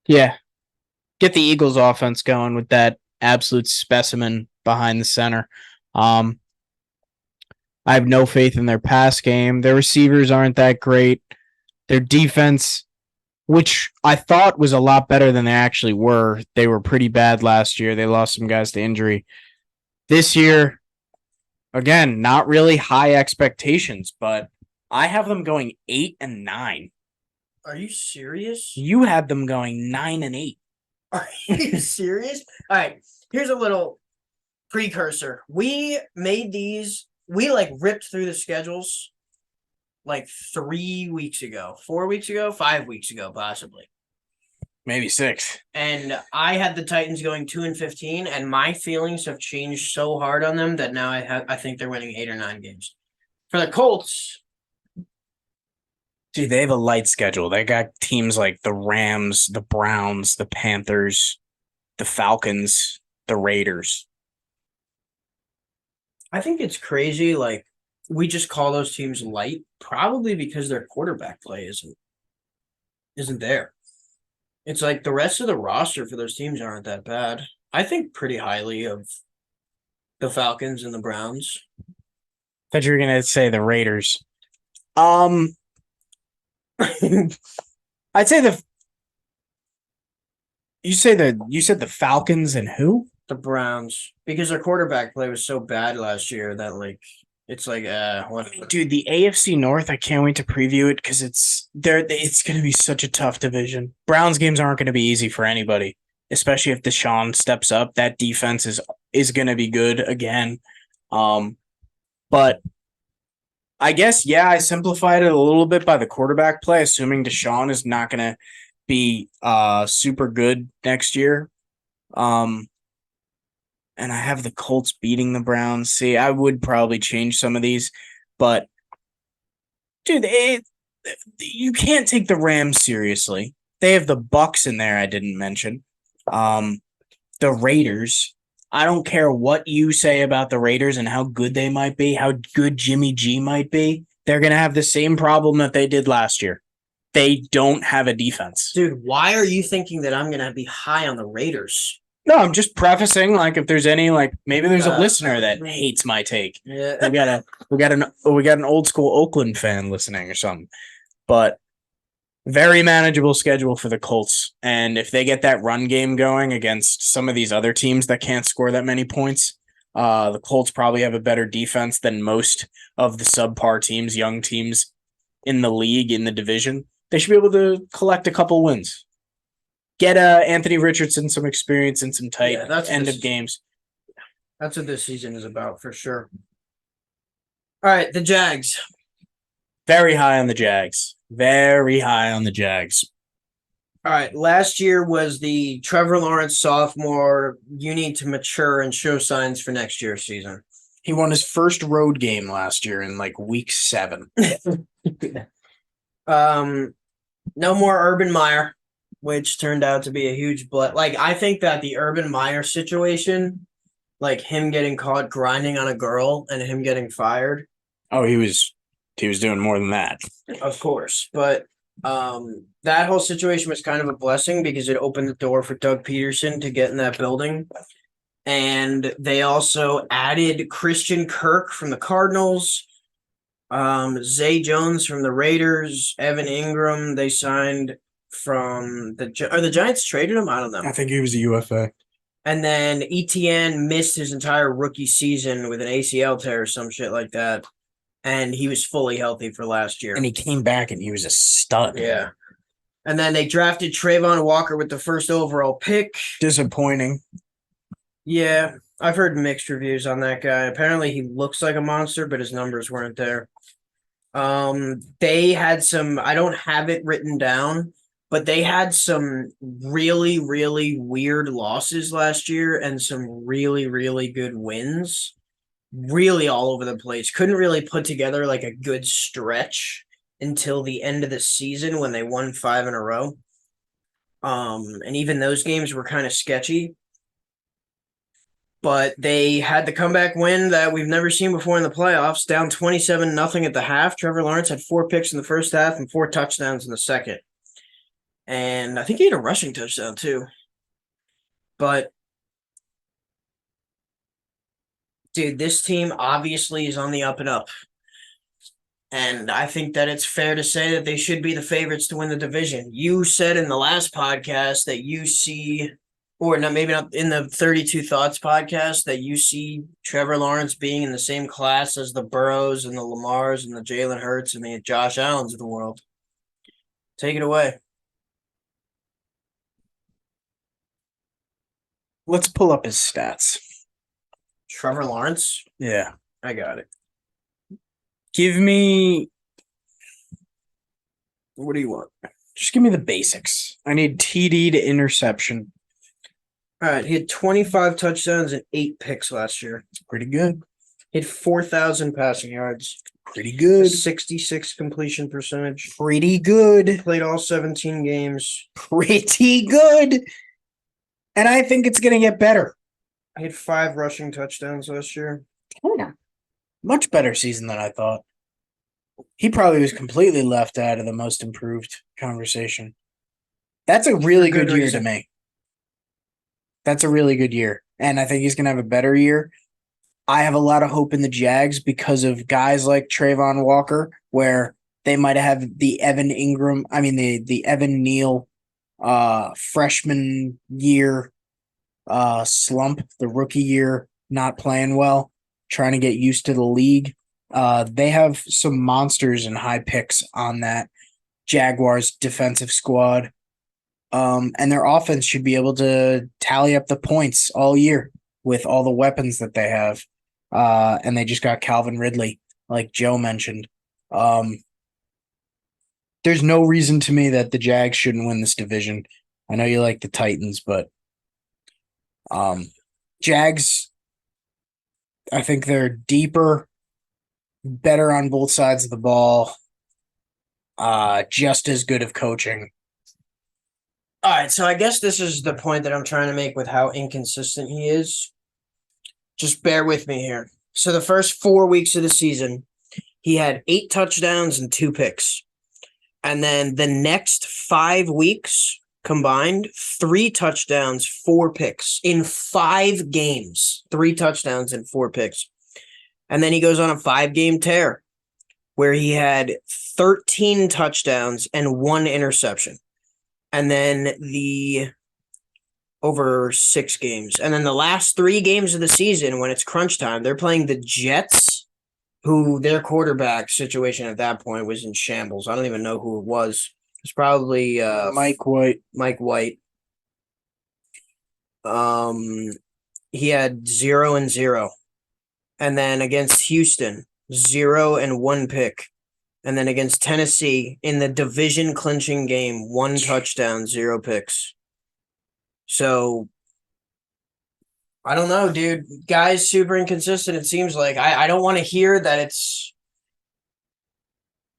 Yeah. Get the Eagles offense going with that absolute specimen behind the center. I have no faith in their pass game. Their receivers aren't that great. Their defense, which I thought was a lot better than they actually were. They were pretty bad last year. They lost some guys to injury. This year, again, not really high expectations, but I have them going 8-9. Are you serious? You had them going 9-8. Are you serious? All right. Here's a little precursor. We made these. We ripped through the schedules 3 weeks ago, 4 weeks ago, 5 weeks ago, possibly. Maybe 6. And I had the Titans going 2-15, and my feelings have changed so hard on them that now I think they're winning 8 or 9 games. For the Colts, Dude, they have a light schedule. They got teams like the Rams, the Browns, the Panthers, the Falcons, the Raiders. I think it's crazy. We just call those teams light, probably because their quarterback play isn't there. It's like the rest of the roster for those teams aren't that bad. I think pretty highly of the Falcons and the Browns. Thought you were gonna say the Raiders. I'd say you said the Falcons and who? The Browns, because their quarterback play was so bad last year that it's whatever. Dude, the AFC North, I can't wait to preview it because it's gonna be such a tough division. Browns games aren't gonna be easy for anybody, especially if Deshaun steps up. That defense is gonna be good again. But I guess, yeah, I simplified it a little bit by the quarterback play, assuming Deshaun is not going to be super good next year. And I have the Colts beating the Browns. See, I would probably change some of these, but dude, you can't take the Rams seriously. They have the Bucks in there I didn't mention. The Raiders. I don't care what you say about the Raiders and how good they might be, how good Jimmy G might be. They're going to have the same problem that they did last year. They don't have a defense. Dude, why are you thinking that I'm going to be high on the Raiders? No, I'm just prefacing, if there's any, maybe there's a listener that hates my take. Yeah. We got an old school Oakland fan listening or something. But very manageable schedule for the Colts. And if they get that run game going against some of these other teams that can't score that many points, the Colts probably have a better defense than most of the subpar teams, young teams in the league, in the division. They should be able to collect a couple wins. Get Anthony Richardson some experience in some tight end of games. That's what this season is about, for sure. All right, the Jags. Very high on the Jags. Very high on the Jags. All right, last year was the Trevor Lawrence sophomore. You need to mature and show signs for next year's season. He won his first road game last year in week 7. No more Urban Meyer, which turned out to be a huge I think that the Urban Meyer situation, him getting caught grinding on a girl and him getting fired. Oh, he was doing more than that. Of course, but that whole situation was kind of a blessing because it opened the door for Doug Peterson to get in that building. And they also added Christian Kirk from the Cardinals, Zay Jones from the Raiders, Evan Ingram they signed from the Giants traded him? I don't know. I think he was a UFA. And then ETN missed his entire rookie season with an ACL tear or some shit like that. And he was fully healthy for last year. And he came back and he was a stud. Yeah. And then they drafted Trayvon Walker with the first overall pick. Disappointing. Yeah. I've heard mixed reviews on that guy. Apparently he looks like a monster, but his numbers weren't there. They had some, I don't have it written down, but they had some really, really weird losses last year and some really, really good wins. Really all over the place. Couldn't really put together a good stretch until the end of the season when they won 5 in a row. And even those games were kind of sketchy. But they had the comeback win that we've never seen before in the playoffs, down 27-0 at the half. Trevor Lawrence had 4 picks in the first half and 4 touchdowns in the second. And I think he had a rushing touchdown too. But dude, this team obviously is on the up and up. And I think that it's fair to say that they should be the favorites to win the division. You said in the last podcast that you see or not, maybe not in the 32 Thoughts podcast, that you see Trevor Lawrence being in the same class as the Burrows and the Lamars and the Jalen Hurts and the Josh Allens of the world. Take it away. Let's pull up his stats. Trevor Lawrence? Yeah. I got it. Give me. What do you want? Just give me the basics. I need TD to interception. All right. He had 25 touchdowns and 8 picks last year. Pretty good. He had 4,000 passing yards. Pretty good. 66 completion percentage. Pretty good. Played all 17 games. Pretty good. And I think it's going to get better. He had 5 rushing touchdowns last year. Much better season than I thought. He probably was completely left out of the most improved conversation. That's a really good year to me. That's a really good year. And I think he's going to have a better year. I have a lot of hope in the Jags because of guys like Trayvon Walker, where they might have the Evan Neal freshman year slump, the rookie year, not playing well, trying to get used to the league. They have some monsters and high picks on that Jaguars defensive squad. And their offense should be able to tally up the points all year with all the weapons that they have. And they just got Calvin Ridley, like Joe mentioned. There's no reason to me that the Jags shouldn't win this division. I know you like the Titans, but Jags, I think they're deeper, better on both sides of the ball, just as good of coaching. All right, so I guess this is the point that I'm trying to make with how inconsistent he is. Just bear with me here. So the first 4 weeks of the season, he had 8 touchdowns and 2 picks. And then the next 5 weeks combined, 3 touchdowns, 4 picks. In 5 games, 3 touchdowns and 4 picks. And then he goes on a 5-game tear where he had 13 touchdowns and 1 interception. And then over 6 games. And then the last 3 games of the season, when it's crunch time, they're playing the Jets, who their quarterback situation at that point was in shambles. I don't even know who it was. It's probably Mike White. He had 0-0. And then against Houston, 0 and 1 pick. And then against Tennessee in the division clinching game, 1 touchdown, 0 picks. So I don't know, dude. Guy's super inconsistent, it seems like. I don't want to hear that it's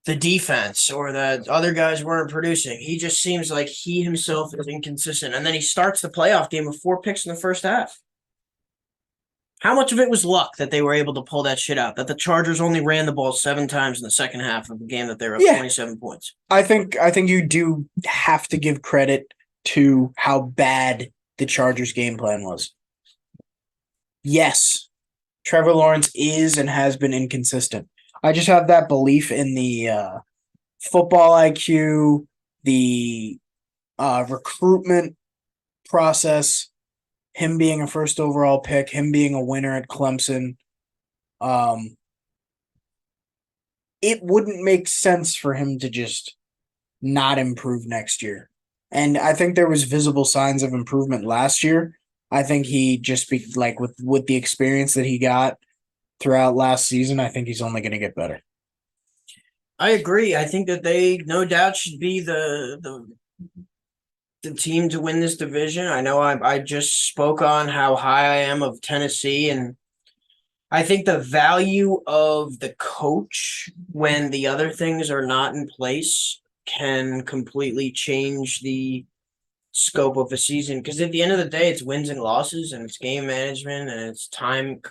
the defense or that other guys weren't producing. He just seems like he himself is inconsistent. And then he starts the playoff game with 4 picks in the first half. How much of it was luck that they were able to pull that shit out? That the Chargers only ran the ball 7 times in the second half of the game that they were up 27 points. I think you do have to give credit to how bad the Chargers' game plan was. Yes, Trevor Lawrence is and has been inconsistent. I just have that belief in the football IQ, the recruitment process, him being a first overall pick, him being a winner at Clemson. It wouldn't make sense for him to just not improve next year. And I think there was visible signs of improvement last year. I think he just with the experience that he got throughout last season, I think he's only going to get better. I agree. I think that they no doubt should be the team to win this division. I know I just spoke on how high I am of Tennessee, and I think the value of the coach when the other things are not in place can completely change the scope of a season. Because at the end of the day, it's wins and losses, and it's game management, and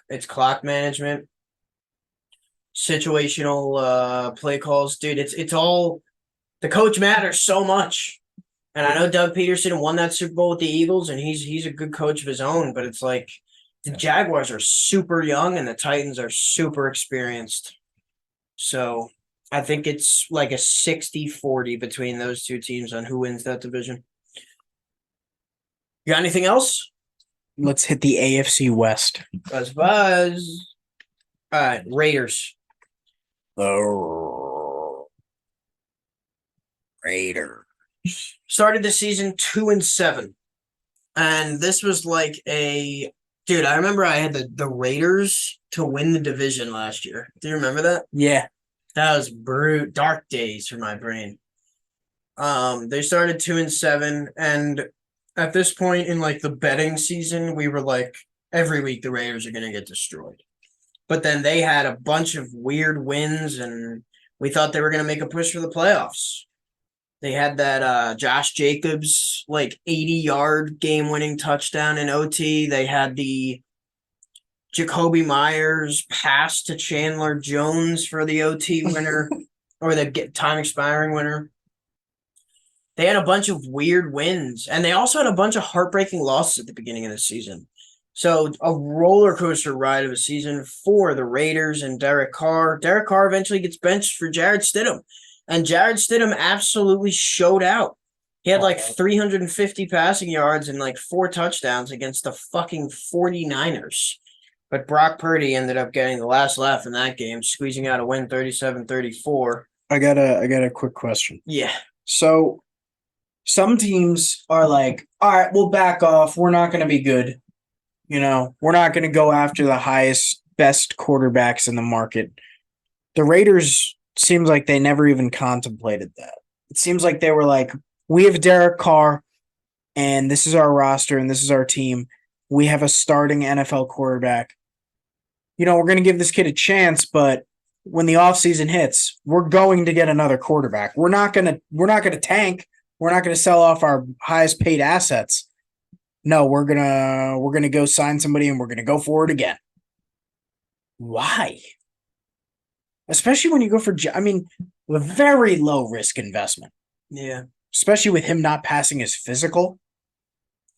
it's clock management, situational play calls. Dude, it's all – the coach matters so much. And I know Doug Peterson won that Super Bowl with the Eagles, and he's a good coach of his own, but it's like the Jaguars are super young and the Titans are super experienced. So I think it's like a 60-40 between those two teams on who wins that division. You got anything else? Let's hit the AFC West. Buzz. All right, Raiders. The Raiders. Started the season 2-7. And this was like a dude, I remember I had the Raiders to win the division last year. Do you remember that? Yeah. That was dark days for my brain. They started 2-7, and at this point in like the betting season, we were like every week the Raiders are gonna get destroyed. But then they had a bunch of weird wins, and we thought they were gonna make a push for the playoffs. They had that Josh Jacobs like 80-yard game-winning touchdown in OT. They had the Jacoby Myers pass to Chandler Jones for the OT winner or the time expiring winner. They had a bunch of weird wins, and they also had a bunch of heartbreaking losses at the beginning of the season. So a roller coaster ride of a season for the Raiders and Derek Carr. Derek Carr eventually gets benched for Jarrett Stidham, and Jarrett Stidham absolutely showed out. He had like 350 passing yards and like 4 touchdowns against the fucking 49ers. But Brock Purdy ended up getting the last laugh in that game, squeezing out a win 37-34. I got a quick question. Yeah. So some teams are like, all right, we'll back off. We're not going to be good. We're not going to go after the highest, best quarterbacks in the market. The Raiders seems like they never even contemplated that. It seems like they were like, we have Derek Carr, and this is our roster, and this is our team. We have a starting NFL quarterback. We're going to give this kid a chance, but when the offseason hits, we're going to get another quarterback. We're not going to tank. We're not going to sell off our highest paid assets. No, we're going to go sign somebody and we're going to go for it again. Why? Especially when you go for a very low risk investment. Yeah. Especially with him not passing his physical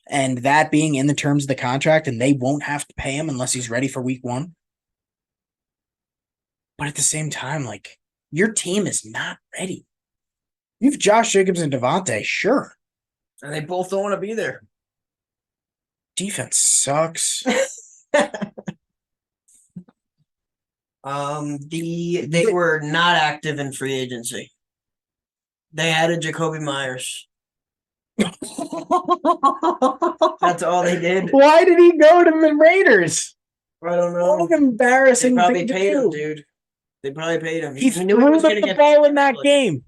and that being in the terms of the contract, and they won't have to pay him unless he's ready for week 1. But at the same time, like, your team is not ready. You have Josh Jacobs and Devontae, sure. And they both don't want to be there. Defense sucks. They were not active in free agency. They added Jacoby Myers. That's all they did. Why did he go to the Raiders? I don't know. What an embarrassing They probably thing to paid do. him, dude. They probably paid him. He threw them the ball in that game.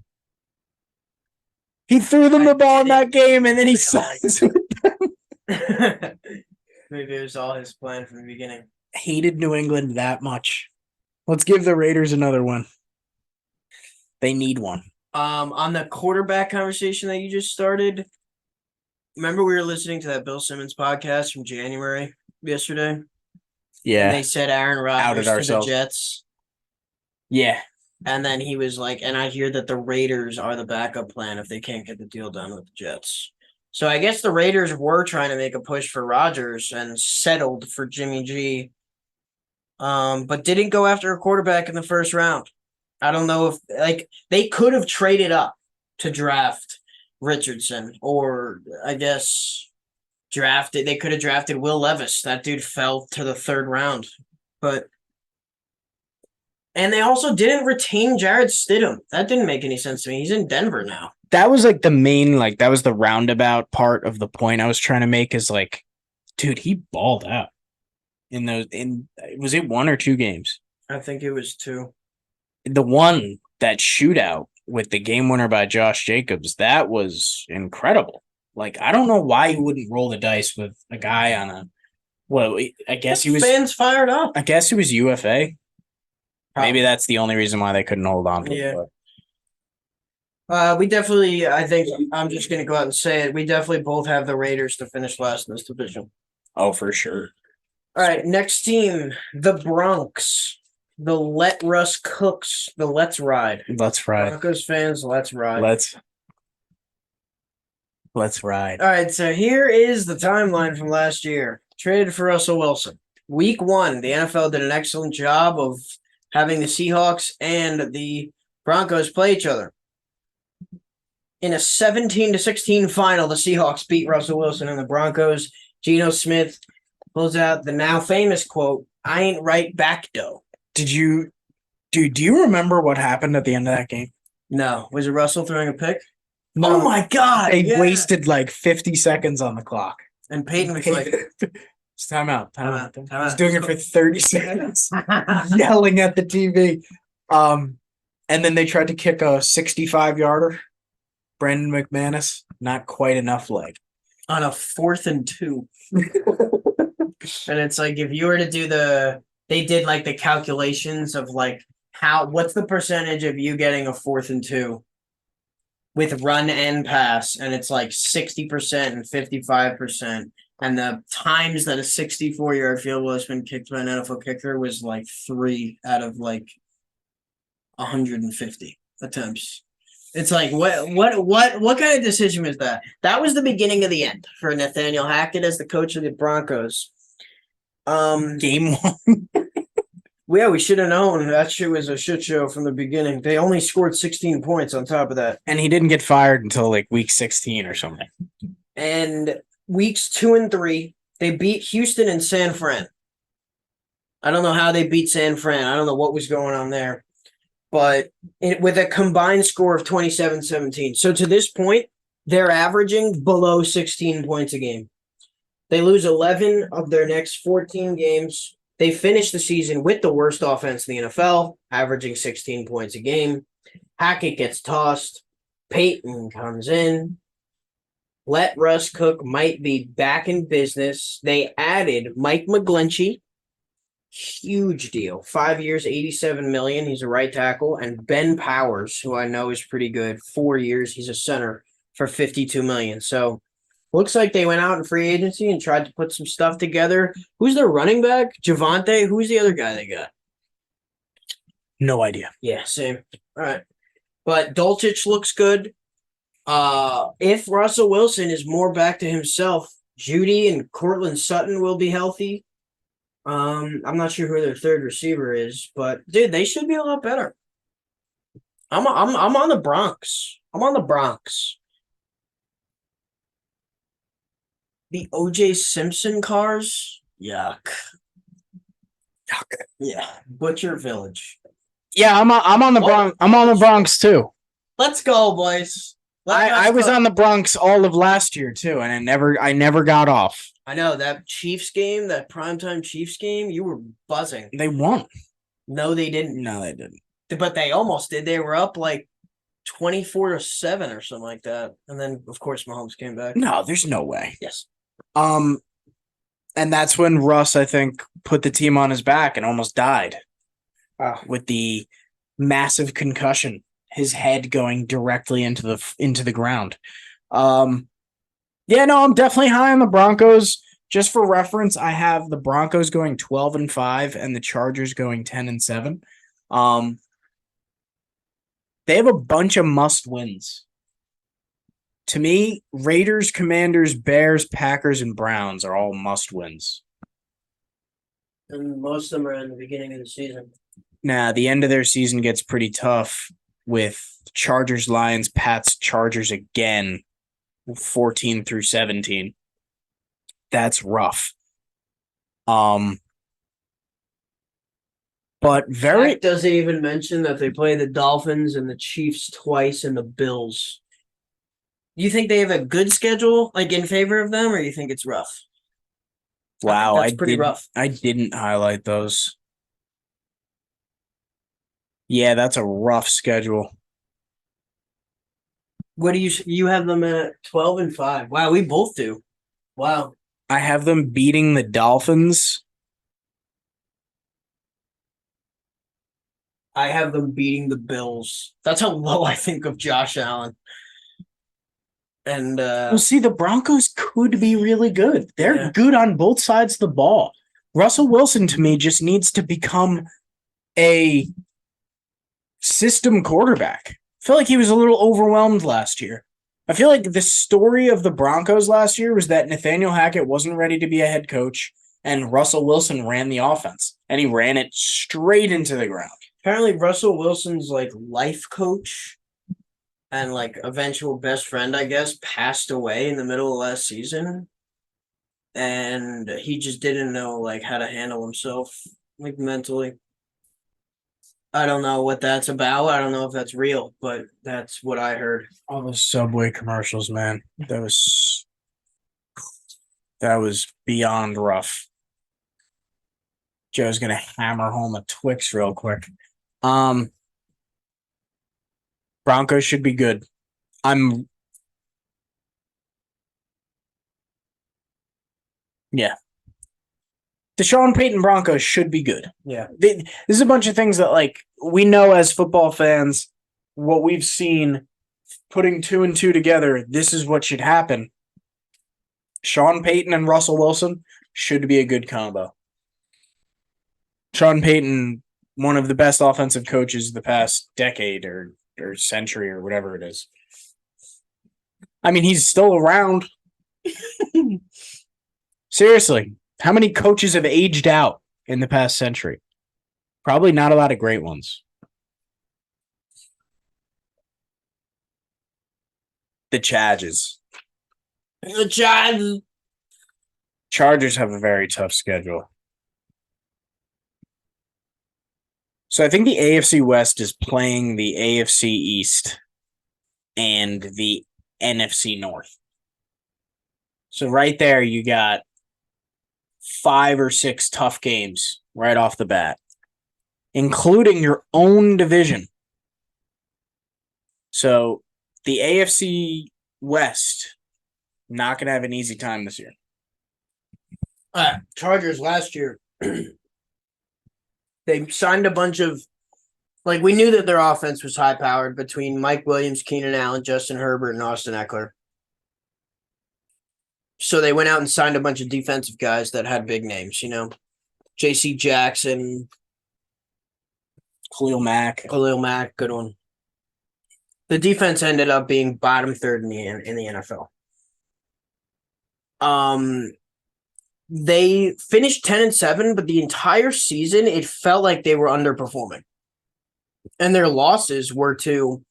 He threw them the ball in that game, and then he signs with them. Maybe it was all his plan from the beginning. Hated New England that much. Let's give the Raiders another one. They need one. On the quarterback conversation that you just started, remember we were listening to that Bill Simmons podcast from January yesterday? Yeah. And they said Aaron Rodgers to the Jets. Yeah. And then he was like, and I hear that the Raiders are the backup plan if they can't get the deal done with the Jets. So I guess the Raiders were trying to make a push for Rodgers and settled for Jimmy G. But didn't go after a quarterback in the first round. I don't know if they could have traded up to draft Richardson, or I guess they could have drafted Will Levis. That dude fell to the 3rd round. And they also didn't retain Jarrett Stidham. That didn't make any sense to me. He's in Denver now. That was like the main, that was the roundabout part of the point I was trying to make is like, dude, he balled out was it 1 or 2 games? I think it was 2. The one, that shootout with the game winner by Josh Jacobs, that was incredible. Like, I don't know why you wouldn't roll the dice with a guy on I guess he was fans fired up. I guess he was UFA. Maybe that's the only reason why they couldn't hold on to it. We definitely, I think, I'm just going to go out and say it. We definitely both have the Raiders to finish last in this division. Oh, for sure. All right, next team, the Bronx. The Let Russ Cooks. The Let's Ride. Let's ride. Broncos fans, let's ride. Let's ride. All right, so here is the timeline from last year. Traded for Russell Wilson. Week 1, the NFL did an excellent job of having the Seahawks and the Broncos play each other. In a 17-16 final, the Seahawks beat Russell Wilson and the Broncos. Geno Smith pulls out the now famous quote, "I ain't right back, though." Do you remember what happened at the end of that game? No. Was it Russell throwing a pick? No. Oh my God. They wasted like 50 seconds on the clock. And Peyton was like, It's time out. Time He out. was doing it for 30 seconds, yelling at the TV. And then they tried to kick a 65-yarder. Brandon McManus, not quite enough leg. on a 4th and 2. And it's like, if you were to do they did like the calculations of like what's the percentage of you getting a 4th and 2 with run and pass, and it's like 60% and 55%. And the times that a 64-yard field goal has been kicked by an NFL kicker was like 3 out of like 150 attempts. It's like what kind of decision was that? That was the beginning of the end for Nathaniel Hackett as the coach of the Broncos. Game 1. Yeah, we should have known that shit was a shit show from the beginning. They only scored 16 points on top of that. And he didn't get fired until like week 16 or something. And weeks 2 and 3, they beat Houston and San Fran. I don't know how they beat San Fran. I don't know what was going on there. But with a combined score of 27-17. So to this point, they're averaging below 16 points a game. They lose 11 of their next 14 games. They finish the season with the worst offense in the NFL, averaging 16 points a game. Hackett gets tossed. Peyton comes in. Let Russ cook might be back in business. They added Mike McGlinchey. Huge deal. 5 years, $87 million. He's a right tackle. And Ben Powers, who I know is pretty good. 4 years. He's a center for $52 million. So looks like they went out in free agency and tried to put some stuff together. Who's their running back? Javante? Who's the other guy they got? No idea. Yeah, same. All right. But Dulcich looks good. If Russell Wilson is more back to himself, Judy and Cortland Sutton will be healthy. I'm not sure who their third receiver is, but dude, they should be a lot better. I'm on the Bronx. I'm on the Bronx. The O.J. Simpson cars? Yuck. Yeah. Butcher Village. Yeah, I'm on the Bronx. I'm on the Bronx too. Let's go, boys. I was on the Bronx all of last year too, and I never got off. I know that Chiefs game, that primetime Chiefs game, you were buzzing. They won. No, they didn't. No, they didn't. But they almost did. They were up like 24-7 or something like that. And then, of course, Mahomes came back. No, there's no way. Yes. And that's when Russ, I think, put the team on his back and almost died with the massive concussion. His head going directly into the ground. Yeah, no, I'm definitely high on the Broncos. Just for reference, I have the Broncos going 12-5 and the Chargers going 10-7. They have a bunch of must wins. To me, Raiders, Commanders, Bears, Packers, and Browns are all must wins. And most of them are in the beginning of the season. Nah, the end of their season gets pretty tough with Chargers, Lions, Pats, Chargers again, 14-17. That's rough. But Zach doesn't even mention that they play the Dolphins and the Chiefs twice and the Bills. You think they have a good schedule, like in favor of them, or you think it's rough? Wow, that's pretty rough. I didn't highlight those. Yeah, that's a rough schedule. What do you have them at 12-5? Wow, we both do. Wow. I have them beating the Dolphins. I have them beating the Bills. That's how low I think of Josh Allen. And well, see, the Broncos could be really good. They're good on both sides of the ball. Russell Wilson, to me, just needs to become a system quarterback. I feel like he was a little overwhelmed last year. I feel like the story of the Broncos last year was that Nathaniel Hackett wasn't ready to be a head coach, and Russell Wilson ran the offense, and he ran it straight into the ground. Apparently, Russell Wilson's like life coach and like eventual best friend, I guess, passed away in the middle of last season, and he just didn't know like how to handle himself like mentally. I don't know what that's about. I don't know if that's real, but that's what I heard. All those Subway commercials, man. That was beyond rough. Joe's gonna hammer home a Twix real quick. Broncos should be good. Yeah. The Sean Payton Broncos should be good. Yeah. This is a bunch of things that like we know as football fans, what we've seen putting two and two together, this is what should happen. Sean Payton and Russell Wilson should be a good combo. Sean Payton, one of the best offensive coaches the past decade or century or whatever it is. I mean, he's still around. Seriously, how many coaches have aged out in the past century? Probably not a lot of great ones. The Chargers. The Chargers. Chargers have a very tough schedule. So I think the AFC West is playing the AFC East and the NFC North. So right there, you got 5 or 6 tough games right off the bat, including your own division. So the AFC West, not going to have an easy time this year. Chargers last year, they signed a bunch of, like, we knew that their offense was high powered between Mike Williams, Keenan Allen, Justin Herbert, and Austin Eckler. So they went out and signed a bunch of defensive guys that had big names, J.C. Jackson, Khalil Mack, good one. The defense ended up being bottom third in the NFL. They finished 10-7, but the entire season it felt like they were underperforming. And their losses were to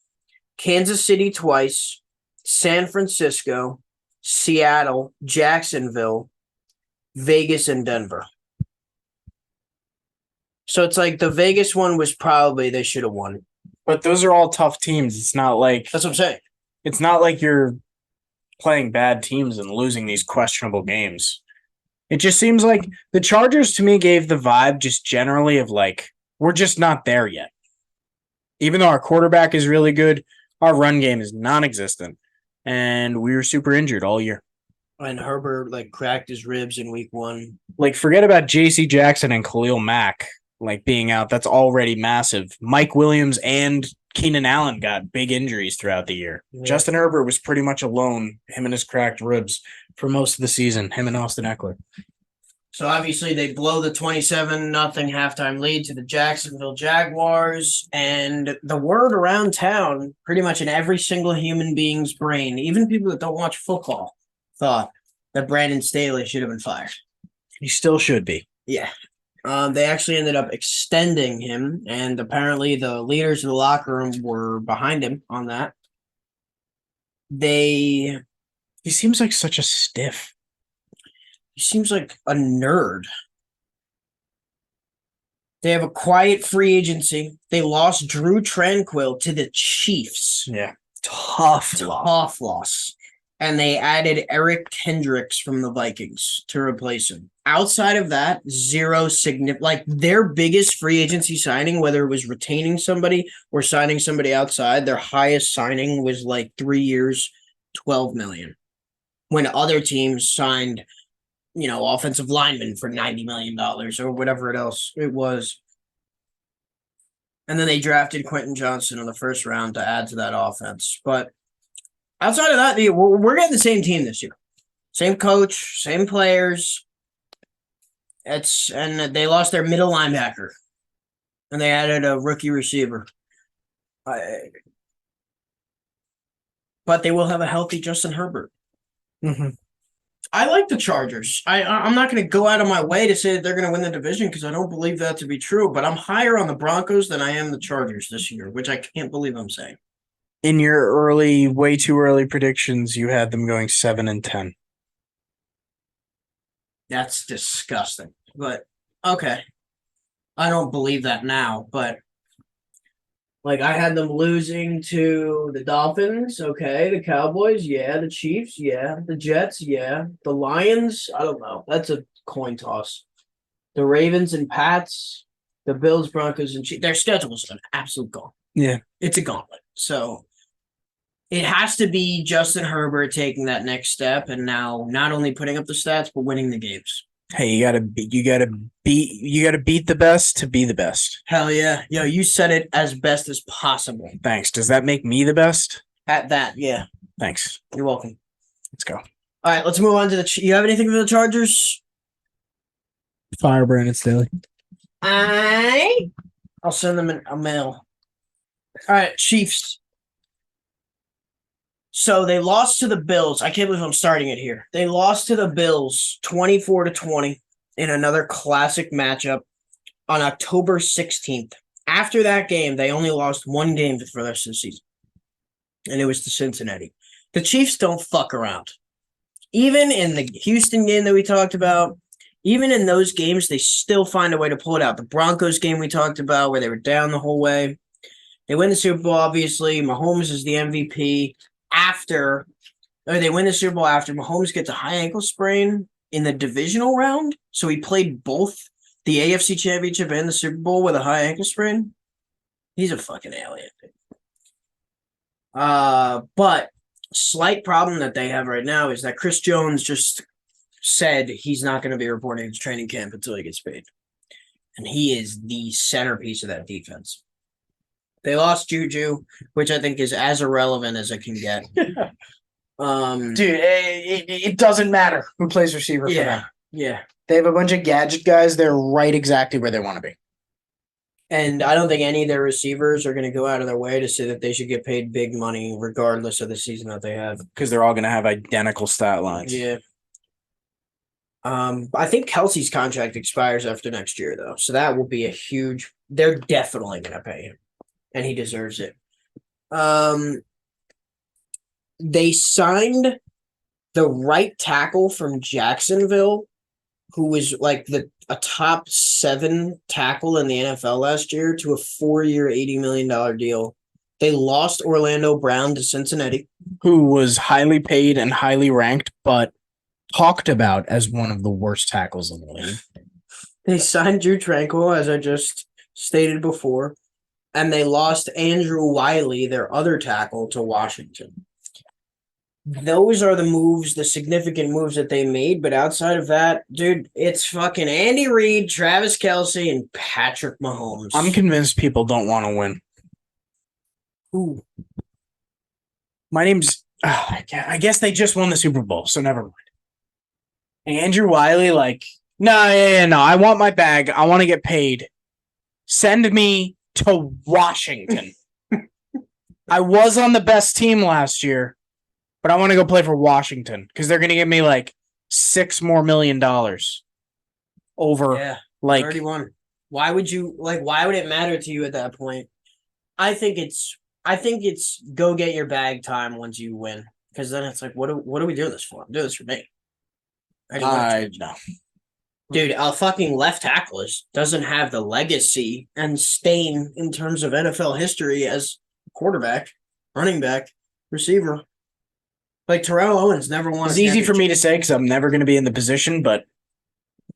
Kansas City twice, San Francisco, Seattle, Jacksonville, Vegas, and Denver. So it's like the Vegas one was probably they should have won. But those are all tough teams. It's not like that's what I'm saying. It's not like you're playing bad teams and losing these questionable games. It just seems like the Chargers to me gave the vibe just generally of like, we're just not there yet. Even though our quarterback is really good, our run game is non-existent. And we were super injured all year. And Herbert cracked his ribs in week 1. Forget about J.C. Jackson and Khalil Mack being out. That's already massive. Mike Williams and Keenan Allen got big injuries throughout the year. Yeah. Justin Herbert was pretty much alone, him and his cracked ribs, for most of the season, him and Austin Eckler. So obviously they blow the 27-0 halftime lead to the Jacksonville Jaguars, and the word around town, pretty much in every single human being's brain, even people that don't watch football, thought that Brandon Staley should have been fired. He still should be. Yeah. They actually ended up extending him, and apparently the leaders of the locker room were behind him on that. He seems like such a stiff. He seems like a nerd. They have a quiet free agency. They lost Drew Tranquill to the Chiefs. Yeah. Tough loss. And they added Eric Kendricks from the Vikings to replace him. Outside of that, zero significant. Their biggest free agency signing, whether it was retaining somebody or signing somebody outside, their highest signing was 3 years, $12 million. When other teams signed, offensive linemen for $90 million or whatever else it was. And then they drafted Quentin Johnson in the first round to add to that offense. But outside of that, we're getting the same team this year. Same coach, same players. And they lost their middle linebacker. And they added a rookie receiver. But they will have a healthy Justin Herbert. Mm-hmm. I like the Chargers. I'm not going to go out of my way to say that they're going to win the division because I don't believe that to be true. But I'm higher on the Broncos than I am the Chargers this year, which I can't believe I'm saying. In your way too early predictions, you had them going 7-10. That's disgusting. But okay. I don't believe that now, but like I had them losing to the Dolphins, okay, the Cowboys, yeah, the Chiefs, yeah, the Jets, yeah, the Lions, I don't know. That's a coin toss. The Ravens and Pats, the Bills, Broncos, and Chiefs. Their schedule is an absolute gauntlet. Yeah. It's a gauntlet. So it has to be Justin Herbert taking that next step and now not only putting up the stats but winning the games. Hey, you gotta beat the best to be the best. Hell yeah. Yo, you said it as best as possible. Thanks. Does that make me the best? At that, yeah. Thanks. You're welcome. Let's go. All right, let's move on to you have anything for the Chargers? Fire Brandon Staley. I'll send them a mail. All right, Chiefs. So they lost to the Bills. I can't believe I'm starting it here. They lost to the Bills 24-20 in another classic matchup on October 16th. After that game, they only lost one game for the rest of the season, and it was to Cincinnati. The Chiefs don't fuck around. Even in the Houston game that we talked about, even in those games, they still find a way to pull it out. The Broncos game we talked about where they were down the whole way. They win the Super Bowl, obviously. Mahomes is the MVP. They win the Super Bowl after Mahomes gets a high ankle sprain in the divisional round. So he played both the AFC Championship and the Super Bowl with a high ankle sprain. He's a fucking alien. But slight problem that they have right now is that Chris Jones just said he's not going to be reporting to training camp until he gets paid. And he is the centerpiece of that defense. They lost Juju, which I think is as irrelevant as it can get. Dude, it doesn't matter who plays receiver for them. Yeah. They have a bunch of gadget guys. They're right exactly where they want to be. And I don't think any of their receivers are going to go out of their way to say that they should get paid big money regardless of the season that they have. Because they're all going to have identical stat lines. Yeah. I think Kelsey's contract expires after next year, though. So that will be a huge – they're definitely going to pay him. And he deserves it. They signed the right tackle from Jacksonville, who was like a top 7 tackle in the NFL last year, to a 4-year, $80 million deal. They lost Orlando Brown to Cincinnati, who was highly paid and highly ranked, but talked about as one of the worst tackles in the league. They signed Drew Tranquill, as I just stated before. And they lost Andrew Wiley, their other tackle, to Washington. Those are the significant moves that they made. But outside of that, dude, it's fucking Andy Reid, Travis Kelce, and Patrick Mahomes. I'm convinced people don't want to win. Ooh. My name's... I guess they just won the Super Bowl, so never mind. Andrew Wiley, no, I want my bag. I want to get paid. Send me to Washington. I was on the best team last year, but I want to go play for Washington because they're going to give me $6 more million over 31. Why would it matter to you at that point? I think it's go get your bag time once you win, because then it's what are we doing this for? I'm doing this for me. I know. Dude, a fucking left tackle doesn't have the legacy and stain in terms of NFL history as quarterback, running back, receiver. Like Terrell Owens never won. It's easy for me to say because I'm never going to be in the position, but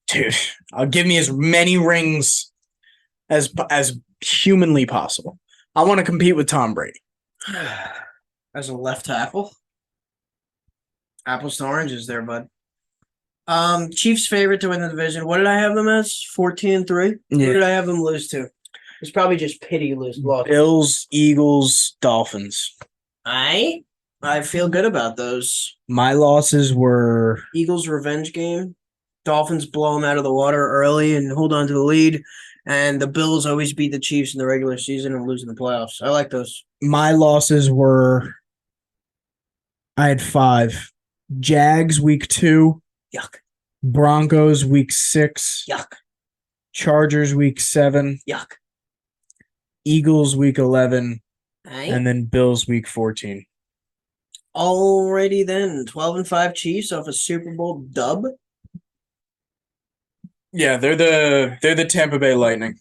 dude, I'll give me as many rings as humanly possible. I want to compete with Tom Brady. As a left tackle? Apples to oranges there, bud. Chiefs favorite to win the division. What did I have them as? 14-3? Yeah. Who did I have them lose to? It's probably just pity loss. Bills, Eagles, Dolphins. I feel good about those. My losses were Eagles revenge game. Dolphins blow them out of the water early and hold on to the lead. And the Bills always beat the Chiefs in the regular season and lose in the playoffs. I like those. My losses were I had 5. Jags week 2. Yuck. Broncos week 6. Yuck. Chargers week 7. Yuck. Eagles week 11. And then Bills week 14. Alrighty then, 12-5 Chiefs off a Super Bowl dub. Yeah, they're the Tampa Bay Lightning.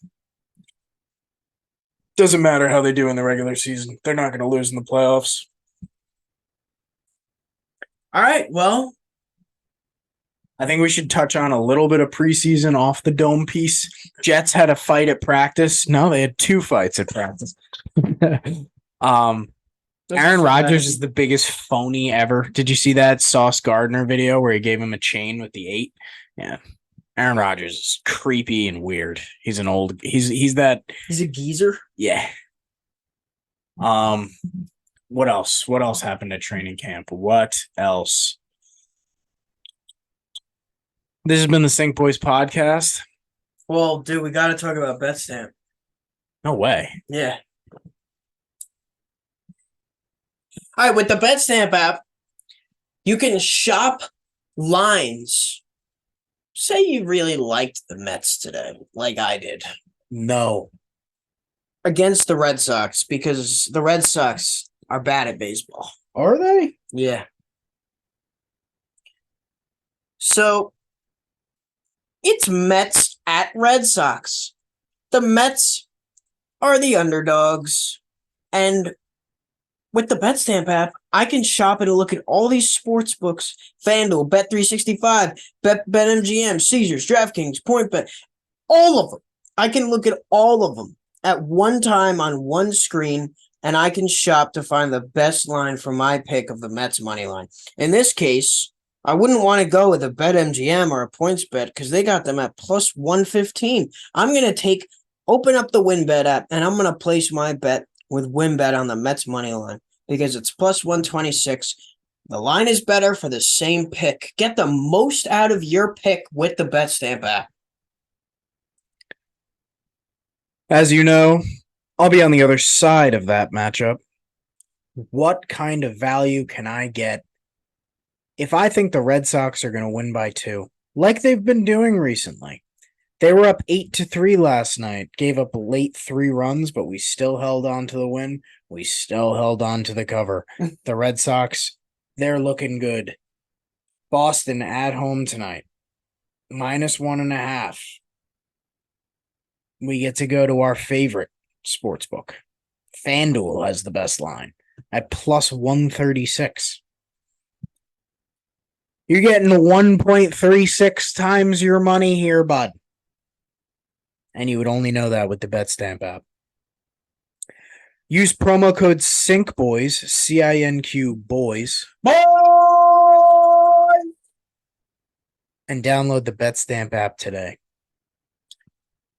Doesn't matter how they do in the regular season. They're not going to lose in the playoffs. All right, well, I think we should touch on a little bit of preseason off the dome piece. Jets had a fight at practice. No, they had 2 fights at practice. Aaron Rodgers is the biggest phony ever. Did you see that Sauce Gardner video where he gave him a chain with the 8? Yeah. Aaron Rodgers is creepy and weird. He's an old he's a geezer. Yeah. What else? What else happened at training camp? What else? This has been the Sink Boys podcast. Well, dude, we got to talk about BetStamp. No way. Yeah. All right, with the BetStamp app, you can shop lines. Say you really liked the Mets today, like I did. No. Against the Red Sox, because the Red Sox are bad at baseball. Are they? Yeah. So, it's Mets at Red Sox. The Mets are the underdogs. And with the BetStamp app, I can shop and look at all these sports books. FanDuel, Bet365, BetMGM, Caesars, DraftKings, PointBet, all of them. I can look at all of them at one time on one screen, and I can shop to find the best line for my pick of the Mets money line. In this case, I wouldn't want to go with a BetMGM or a PointsBet because they got them at plus 115. I'm going to open up the WinBet app, and I'm going to place my bet with WinBet on the Mets money line because it's plus 126. The line is better for the same pick. Get the most out of your pick with the BetStamp app. As you know, I'll be on the other side of that matchup. What kind of value can I get if I think the Red Sox are going to win by 2, like they've been doing recently? They were up 8-3 last night, gave up late 3 runs, but we still held on to the win. We still held on to the cover. The Red Sox, they're looking good. Boston at home tonight, minus 1.5. We get to go to our favorite sports book. FanDuel has the best line at plus 136. You're getting 1.36 times your money here, bud. And you would only know that with the BetStamp app. Use promo code SINKBOYS, CINQ boys. Boys! And download the BetStamp app today.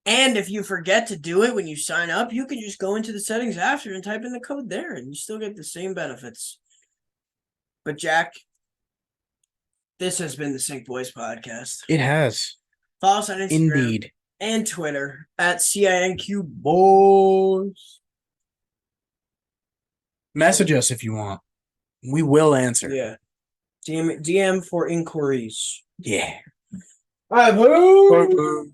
And if you forget to do it when you sign up, you can just go into the settings after and type in the code there, and you still get the same benefits. But Jack, this has been the Sink Boys podcast. It has. Follow us on Instagram Indeed. And Twitter at CINQ Boys. Message us if you want. We will answer. Yeah. DM for inquiries. Yeah. All right, boo.